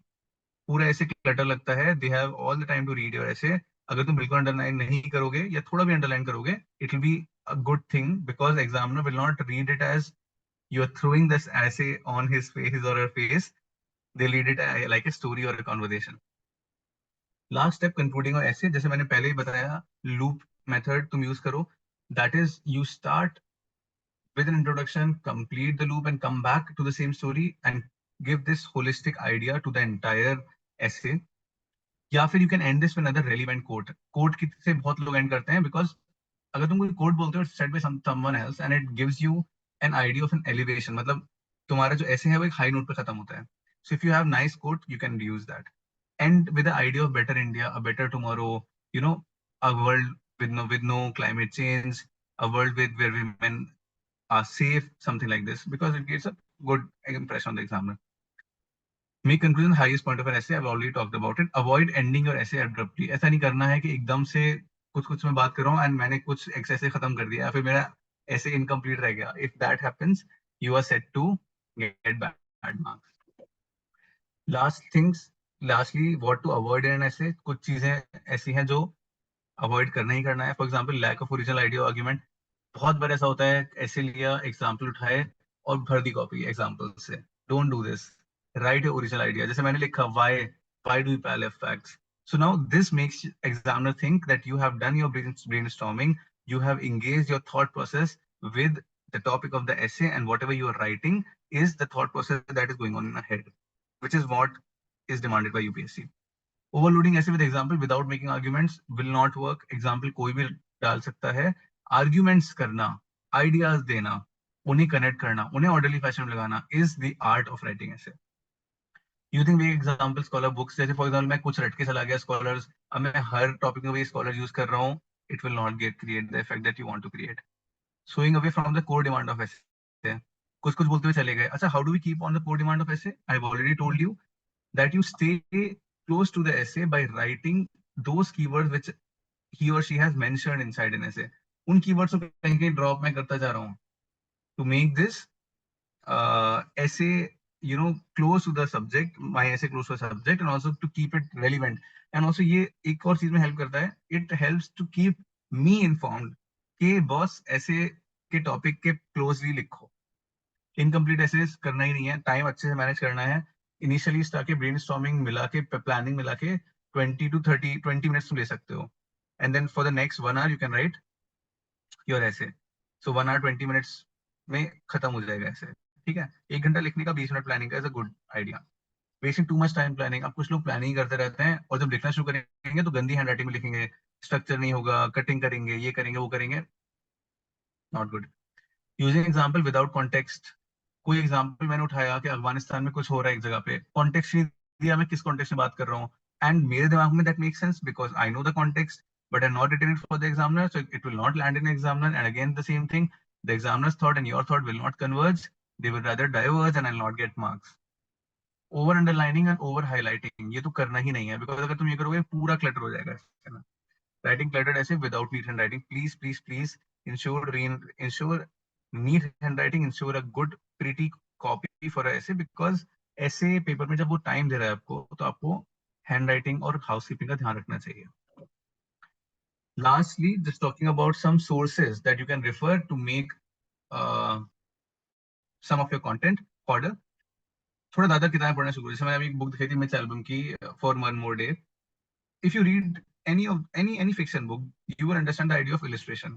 पूरा ऐसे क्लटर लगता है, they have all the time to read your essay. अगर तुम बिल्कुल अंडरलाइन नहीं करोगे या थोड़ा भी अंडरलाइन करोगे, it will be a good thing because examiner will not read it as you are throwing this essay on his face और her face, they read it like a story और a conversation. Last step concluding और essay, जैसे मैंने पहले ही बताया, loop method तुम use करो। That is you start with an introduction, complete the loop and come back to the same story and give this holistic idea to the entire essay. या फिर you can end this with another relevant quote. Quote की से बहुत लोग and करते हैं because अगर तुम कोई कोट बोलते हो said by someone else and it gives you an idea of an elevation, मतलब तुम्हारा जो ऐसे है वो एक हाई नोट पे खत्म होता है। So if you have nice quote you can use that and with the idea of better India, a better tomorrow, you know, a world with no climate change, a world with where women are safe, something like this, because it gives a good impression on the examiner. Make conclusion highest point of an essay. I've already talked about it. Avoid ending your essay abruptly. ऐसा नहीं करना है कि एकदम से कुछ कुछ मैं बात कर रहा हूँ एंड मैंने कुछ एक ऐसे खत्म कर दिया, फिर मेरा ऐसे इनकम्प्लीट रह गया। If that happens, you are set to get bad marks. Lastly, what to avoid in an essay. कुछ चीजें ऐसी हैं जो अवॉइड करना ही करना है। For example lack of original idea argument. बहुत बार ऐसा होता है, ऐसे लिया, एग्जाम्पल उठाए और भर दी कॉपी एग्जाम्पल से। Don't do this, write original idea. जैसे मैंने लिखा why do pale facts, so now this makes examiner think that you have done your brainstorming, you have engaged your thought process with the topic of the essay, and whatever you are writing is the thought process that is going on in your head, which is what is demanded by UPSC. Overloading essay with example without making arguments will not work. Example कोई भी डाल सकता है। Arguments करना, ideas देना, उन्हें connect करना, उन्हें ऑर्डरली फैशन में लगाना is the art of writing ऐसे। यूजिंग वे एग्जांपल स्कॉलर बुक्स, जैसे फॉर एग्जांपल मैं कुछ रट के चला गया स्कॉलर्स, अब मैं हर टॉपिक में वही स्कॉलर यूज कर रहा हूँ, it will not get create the effect that you want to create. Sowing away from the core demand of essay, कुछ कुछ बोलते हुए चले गए। अच्छा, how do we keep on the core demand of essay? I have already told you that you stay close to the essay by writing those keywords which he or she has mentioned inside an essay. उन keywords को कहीं कहीं drop मैं करता जा रहा हूँ to make this essay, you know, close to the subject, my essay close to the subject, and also to keep it relevant. And also ये एक और चीज में हेल्प करता है, it helps to keep me informed कि boss ऐसे के टॉपिक के क्लोजली लिखो। इनकम्प्लीट एसेस करना ही नहीं है, टाइम अच्छे से मैनेज करना है। इनिशियली स्टार्ट के ब्रेनस्टॉर्मिंग मिला के, प्लानिंग मिला के 20 मिनट्स तुम ले सकते हो, and then for the next 1 hour you can write your essay. So 1 hour 20 minutes में खत्म हो जाएगा ऐसे, ठीक है। 1 घंटा लिखने का 20 मिनट प्लानिंग का is a good idea. Wasting too much time planning. अब कुछ लोग प्लानिंग करते रहते हैं और जब लिखना शुरू करेंगे तो गंदी हैंड राइटिंग में लिखेंगे, स्ट्रक्चर नहीं होगा, कटिंग करेंगे, ये करेंगे, वो करेंगे, not good. Using example without context. कोई एग्जाम्पल मैंने उठाया कि अफगानिस्तान में कुछ हो रहा है एक जगह पे, कॉन्टेक्स्ट नहीं दिया, मैं किस कॉन्टेक्स्ट में बात कर रहा हूँ, एंड मेरे दिमाग में that make sense because I know the context, but I not written it for the examiner, so it will not land in examiner, and again the same thing, the examiner's thought and your thought will not converge, they will rather diverge and I will not get marks. Over underlining and over highlighting, ये तो करना ही नहीं है, because अगर तुम ये करोगे पूरा क्लटर हो जाएगा। writing cluttered essay without neat handwriting. Please ensure neat handwriting. Ensure a good pretty copy for a essay, because ऐसे पेपर में जब वो टाइम दे रहा है आपको, तो आपको हैंडराइटिंग और हाउसकीपिंग का ध्यान रखना चाहिए. Lastly, just talking about some sources that you can refer to make some of your content order. थोड़ा ज्यादा किताबें पढ़ना शुरू करो. जैसे मैंने अभी एक बुक दिखाई थी मिच एल्बम की, for one more day. If you read any fiction book, you will understand the idea of illustration.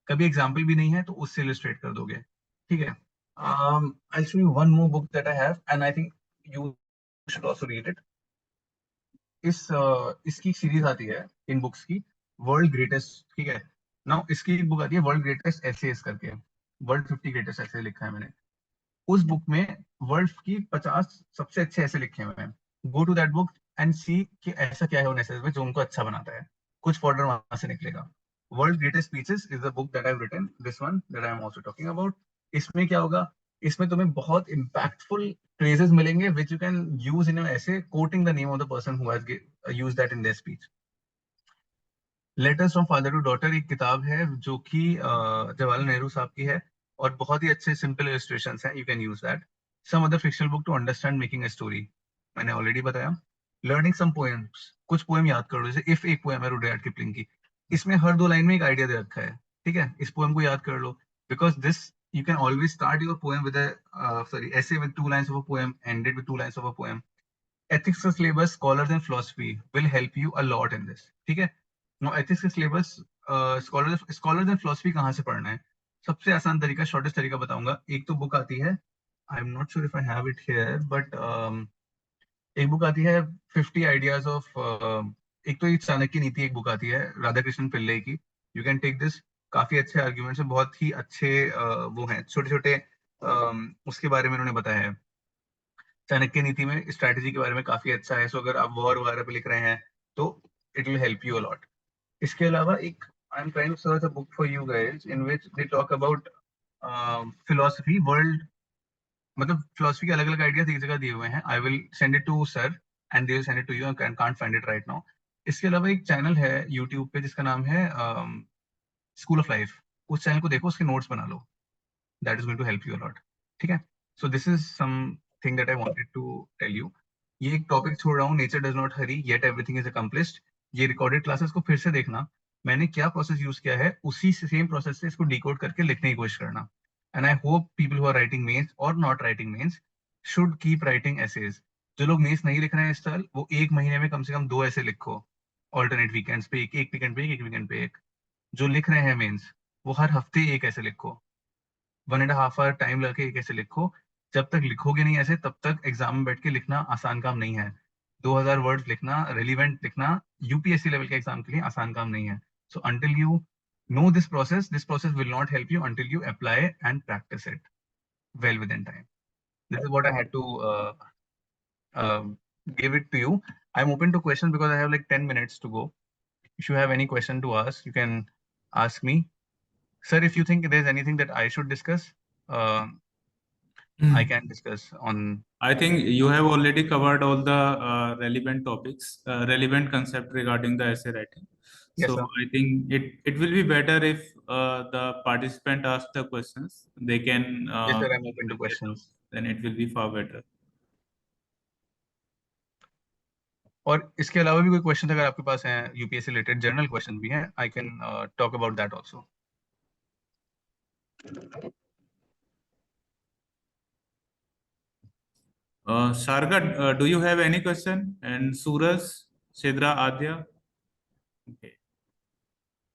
कभी एग्जाम्पल भी नहीं है तो उससे इलिस्ट्रेट कर दोगे. ठीक है. I'll show you one more book that I have, and I think you should also read it. इसकी सीरीज आती है इन बुक्स की, वर्ल्ड ग्रेटेस्ट. ठीक है. नाउ इसकी एक बुक आती है वर्ल्ड ग्रेटेस्ट एसेस करके. वर्ल्ड 50 ग्रेटेस्ट एसे लिखा है मैंने. उस बुक में वर्ल्ड की 50 सबसे अच्छे ऐसे लिखे हुए हैं. Go to that book and see कि ऐसा क्या है उन ऐसे में जो उनको अच्छा बनाता है. कुछ फॉर्डर वहां से निकलेगा. World greatest speeches is the book that I have written, this one that I am also talking about. इसमें क्या होगा, इसमें तुम्हें बहुत इम्पैक्टफुल phrases मिलेंगे which you can use in your essay, quoting the name of the person who has used that in their speech. Letters from father to daughter एक किताब है जो कि जवाहरलाल नेहरू साहब की है, और बहुत ही अच्छे सिंपल इलस्ट्रेशंस हैं. You can use that. Some other fictional book to understand making a story, मैंने ऑलरेडी बताया. लर्निंग सम पोएम्स, कुछ पोएम याद कर लो. जैसे इफ एक पोएम है रुडयार्ड किपलिंग की, इसमें हर 2 लाइन में एक आइडिया दे रखा है. ठीक है. इस पोएम को याद कर लो, because this you can always start your poem with essay with 2 lines of a poem, end it with 2 lines of a poem. Ethics का syllabus, scholars and philosophy will help you a lot in this. ठीक है. No ethics का syllabus, scholars and philosophy कहाँ से पढ़ना है. सबसे आसान तरीका, शॉर्टेस्ट तरीका बताऊंगा. एक तो बुक आती है, I am not sure if I have it here, but एक बुक आती है 50 आइडियाज ऑफ, एक तो ये चाणक्य नीति एक बुक आती है राधा कृष्णन पिल्ले की. You can take this. काफी अच्छे आर्ग्यूमेंट्स हैं, बहुत ही अच्छे वो हैं छोटे छोटे. उसके बारे में उन्होंने बताया है. चाणक्य नीति में स्ट्रैटेजी के बारे में काफी अच्छा है. सो अगर आप वॉर वगैरह पे लिख रहे हैं तो it will help you a lot. इसके अलावा एक, I am trying to search a book for you guys in which they talk about philosophy world. मतलब फिलोसफी के अलग अलग आइडियाज एक जगह दिए हुए हैं. I will send it to sir and they will send it to you. I can't find it right now. इसके अलावा एक चैनल है यूट्यूब पे जिसका नाम है स्कूल ऑफ लाइफ. उस चैनल को देखो, उसके नोट्स बना लो. That is going to help you a lot. ठीक है. So this is something that I wanted to tell you. ये एक टॉपिक छोड़ रहा हूँ, nature does not hurry yet everything is accomplished. ये रिकॉर्डेड क्लासेस को फिर से देखना. मैंने क्या प्रोसेस यूज किया है उसी सेम प्रोसेस से इसको डिकोड करके लिखने की कोशिश करना. And I hope people who are writing mains और not writing mains should keep writing essays. जो लोग मेंस नहीं लिख रहे हैं इस साल, वो एक महीने में कम से कम 2 ऐसे लिखो. ऑल्टरनेट वीकेंड्स पे एक वीकेंड पे एक वीकेंड पे एक. जो लिख रहे हैं मेंस, वो हर हफ्ते एक ऐसे लिखो. 1.5 आवर टाइम लगे एक ऐसे लिखो. जब तक लिखोगे नहीं ऐसे, तब तक एग्जाम में बैठ के लिखना आसान काम नहीं है. 2000 वर्ड्स लिखना, रेलिवेंट लिखना, यूपीएससी लेवल के एग्जाम के लिए आसान काम नहीं है. So until you know this process will not help you until you apply and practice it well within time. This is what I had to uh, give it to you. I'm open to questions because I have like 10 minutes to go. If you have any question to ask, you can ask me. Sir, if you think there's anything that I should discuss, I can discuss on. I think you have already covered all the relevant topics, relevant concept regarding the essay writing. Yes, So sir. I think it will be better if the participant ask the questions. They can Yes, sir. I'm open to their doubts. questions. Then it will be far better. और इसके अलावा भी कोई question अगर आपके पास हैं UPSC related, general question भी हैं, I can talk about that also. Sharga, do you have any question? And Suraj, Sidra, Adya? Okay.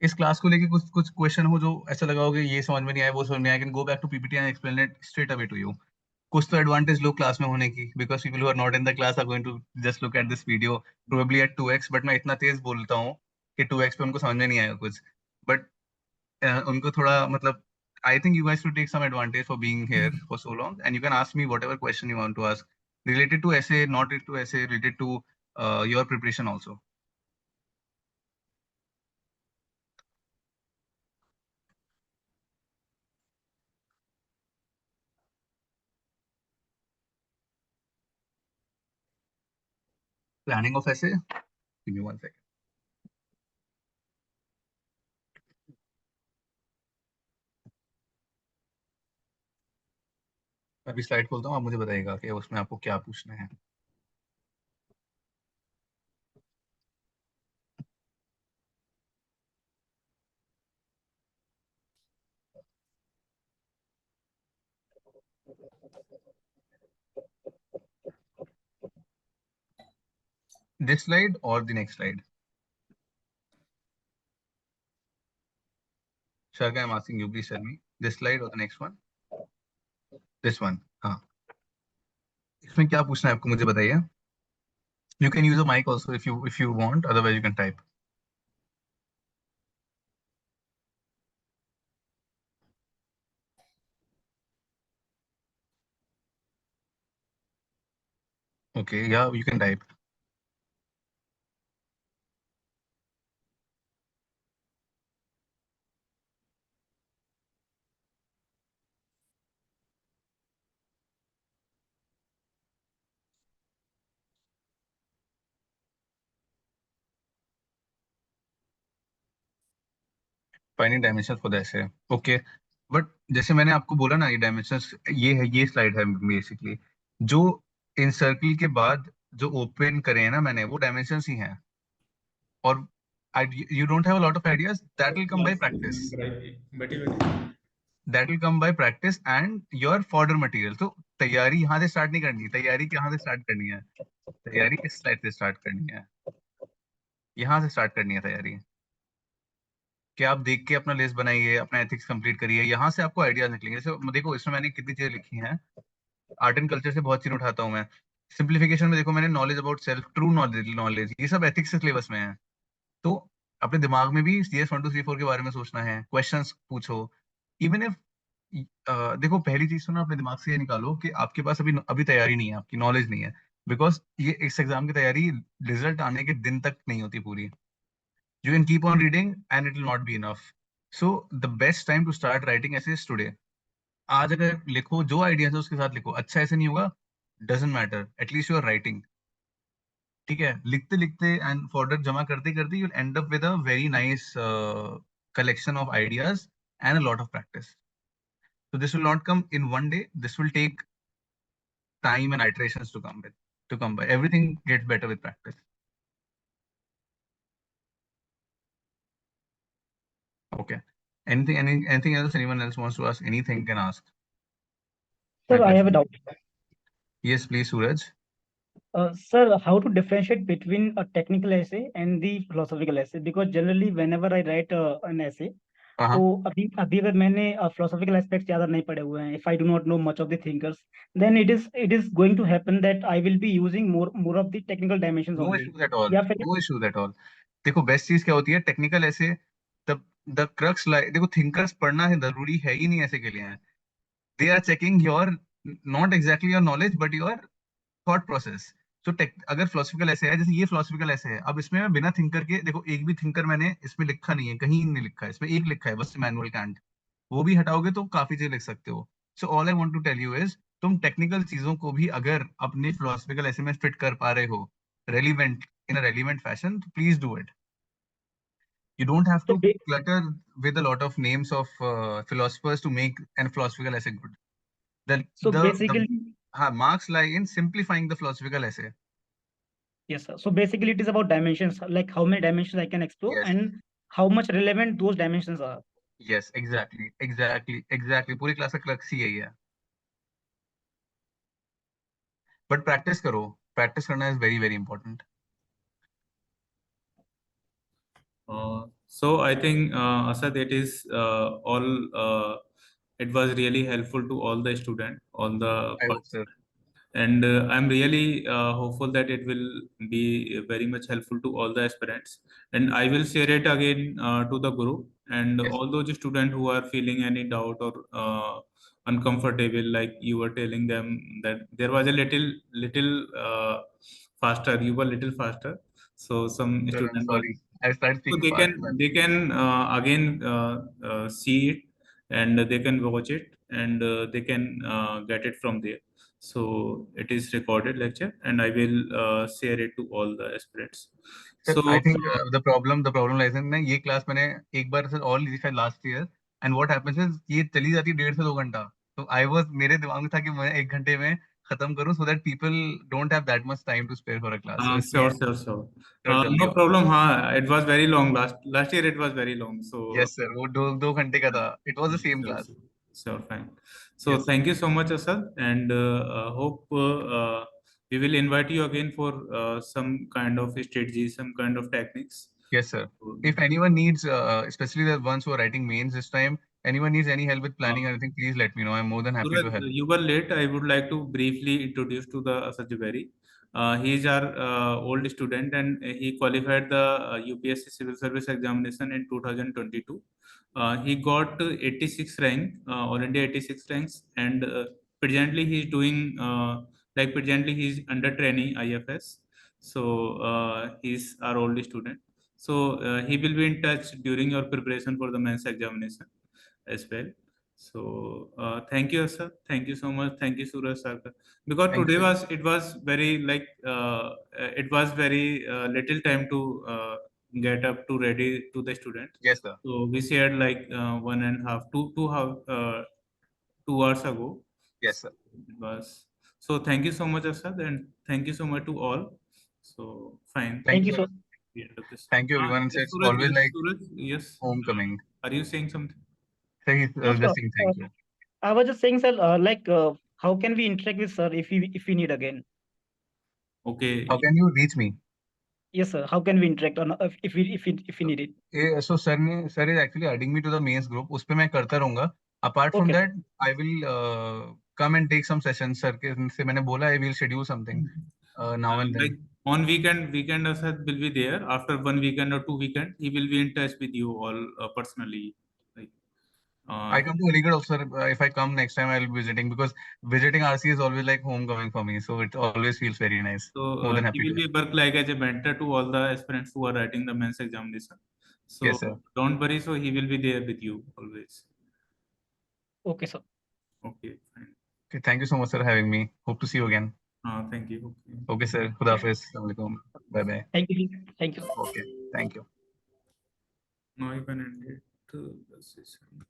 इस क्लास को लेके कुछ कुछ क्वेश्चन हो जो ऐसा लगा हो कि ये समझ में नहीं आया, वो समझ में आया, can go back to PPT and explain it straight away to you. कुछ तो एडवांटेज लो क्लास में होने की, because people who are not in the class are going to just look at this video probably at 2x. But मैं इतना तेज बोलता हूँ कि 2x पे उनको समझ में नहीं आएगा कुछ. बट उनको थोड़ा मतलब, I think you guys should take some advantage for being here for so long, and you can ask me whatever question you want to ask related to essay, not related to essay, related to your preparation also. Planning of essay. Give me one second. अभी slide खोलता हूँ, आप मुझे बताइएगा कि उसमें आपको क्या पूछना है। This slide or the next slide? Sharka, I'm asking you, please tell me. This slide or the next one? This one. हाँ, इसमें क्या पूछना है आपको, मुझे बताइए. You can use a mic also if you want. Otherwise, you can type. Okay, yeah, you can type. Finding dimensions for the essay. Okay, but जैसे मैंने आपको बोला ना, ये dimensions ये है, ये स्लाइड है बेसिकली. जो इन सर्किल के बाद जो ओपन करे हैं ना मैंने, वो डायमेंशंस ही हैं. और you don't have a lot of ideas. That will come by practice. That will come by practice and your fodder material. तो तैयारी यहाँ से स्टार्ट नहीं करनी. तैयारी कहाँ से स्टार्ट करनी है? तैयारी इस स्लाइड से स्टार्ट करनी है. यहाँ से स्टार्ट करनी है तैयारी. कि आप देख के अपना लिस्ट बनाइए, अपना एथिक्स कंप्लीट करिए, यहाँ से आपको आइडियाज निकलेंगे. जैसे देखो, इसमें मैंने कितनी चीजें लिखी हैं. आर्ट एंड कल्चर से बहुत चीज उठाता हूँ मैं. सिंप्लीफिकेशन में देखो, मैंने knowledge about self, true knowledge, ये सब एथिक्स के सिलेबस में है. तो अपने दिमाग में भी CS 1 2 3 4 के बारे में सोचना है, क्वेश्चंस पूछो. इवन इफ देखो, पहली चीज तो ना अपने दिमाग से ये निकालो कि आपके पास अभी अभी तैयारी नहीं है, आपकी नॉलेज नहीं है. बिकॉज ये इस एग्जाम की तैयारी रिजल्ट आने के दिन तक नहीं होती पूरी. You can keep on reading and it will not be enough. So the best time to start writing essays is today. आज अगर लिखो, जो आइडियाज है उसके साथ लिखो. अच्छा ऐसे नहीं होगा, doesn't matter, at least you are writing. ठीक है, लिखते लिखते एंड फॉर्डर जमा करते करते you end up with a very nice collection of ideas and a lot of practice. So this will not come in one day. This will take time and iterations to come by. Everything gets better with practice. Okay. Anything else? Anyone else wants to ask anything can ask. My Sir, I have pleasure. a doubt. Yes, please, Suraj. Sir, how to differentiate between a technical essay and the philosophical essay? Because generally, whenever I write an essay, Uh-huh. तो अभी अभी अगर मैंने philosophical aspects ज़्यादा नहीं पढ़े हुए हैं, if I do not know much of the thinkers, then it is going to happen that I will be using more of the technical dimensions No only. issues at all. या फिर No issues at all. देखो, best चीज क्या होती है technical essay. The crux like, देखो, thinkers पढ़ना है जरूरी है ही नहीं ऐसे के लिए. They are checking your, not exactly your knowledge but your thought process. So अगर फिलोसफिकल ऐसे है, जैसे ये फिलोसफिकल ऐसे है, अब इसमें मैं बिना थिंकर के, देखो एक भी थिंकर मैंने इसमें लिखा नहीं है, कहीं नहीं लिखा है. इसमें एक लिखा है बस, मैनुअल कैंट. वो भी हटाओगे तो काफी चीज लिख सकते हो. So all I want to tell you is, तुम टेक्निकल चीजों को भी अगर अपने फिलोसफिकल ऐसे में फिट कर पा रहे हो, relevant, in a relevant fashion, तो please do it. You don't have so to ba- clutter with a lot of names of philosophers to make an philosophical essay good. so The basically, marks lie in simplifying the philosophical essay. yes, sir. So basically, it is about dimensions, like how many dimensions I can explore Yes, and how much relevant those dimensions are. yes, exactly. पूरी class का crux ही यही है. But practice करो. Practice करना is very very important. So I think, Asad, it is all. It was really helpful to all the student, all the I hope so. and I'm really hopeful that it will be very much helpful to all the aspirants. And I will share it again to the group. And Yes. all those students who are feeling any doubt or uncomfortable, like you were telling them that there was a little faster, you were little faster. So some Sir, I'm student was, sorry. I started so speaking fast. But they can again see it, and they can watch it, and they can get it from there. So it is recorded lecture, and I will share it to all the aspirants. sir, So I think the problem lies in ना, ये class मैंने एक बार sir और ली थी शायद last year. And what happens is, ये चली जाती है 1.5 से 2 घंटा. तो मेरे दिमाग में था कि मैं 1 घंटे में खत्म करूं, so that people don't have that much time to spare for a class. So इसलिए Sure, sure. थोड़ा जल्दी No हो गया। problem. हाँ, it was very long. Last year it was very long. So yes sir, वो 2 घंटे का था। It was the same sure, class. sure, sure, fine. So yes thank you so much, Asad, and hope we will invite you again for some kind of strategy, some kind of techniques. Yes sir. So, If anyone needs, especially the ones who are writing mains this time, anyone needs any help with uh, planning or anything, please let me know. I'm more than happy Suraj, to help. you were late. I would like to briefly introduce to the Asad Jabari. He is our old student and he qualified the UPSC Civil Service examination in 2022. He got 86 rank, all India 86 ranks, and presently he is doing presently he is under training IFS. So he's our old student. So he will be in touch during your preparation for the men's examination as well. So thank you, sir. Thank you so much. Thank you, Suraj Sarkar. Because Thank you today sir। was very it was very little time to get up to ready to the students. Yes sir. So we shared like 1.5 2 hours ago. Yes sir. It was so. Thank you so much, Asad, and thank you so much to all. So fine. Thank Thank you you sir. so. We end of this. Thank you everyone. Yes, it's Suraj. Always Yes, like Suraj. Yes. Home coming. Are you saying something? Sir he No, sir. Just saying thank you. I was just saying, sir, how can we interact with sir if we need again? How Okay. Can you reach me? Yes, sir. How can we interact on if we need it? So sir is actually adding me to the mains group, उस पे मैं करता रहूंगा। Apart from Okay, sir. That I will come and take some session sir के से, मैंने बोला I will schedule something now and Like then. on weekend Asad will be there. After one weekend or two weekend, he will be in touch with you all personally. Like, uh, I come to Aligarh also, sir. If I come next time, I'll be visiting because visiting RC is always like homecoming for me. So it always feels very nice. so More than he happy will to. be work like as a mentor to all the aspirants who are writing the men's examination. Yes, So sir. don't worry. So he will be there with you always. Okay, sir. Okay, fine. Okay, thank you so much, sir, for having me. Hope to see you again. Thank you. Okay. Okay, sir. Khuda Hafiz. Assalamualaikum. Bye bye. Thank you. Thank you. Okay. Thank you. Now you can end it. The session.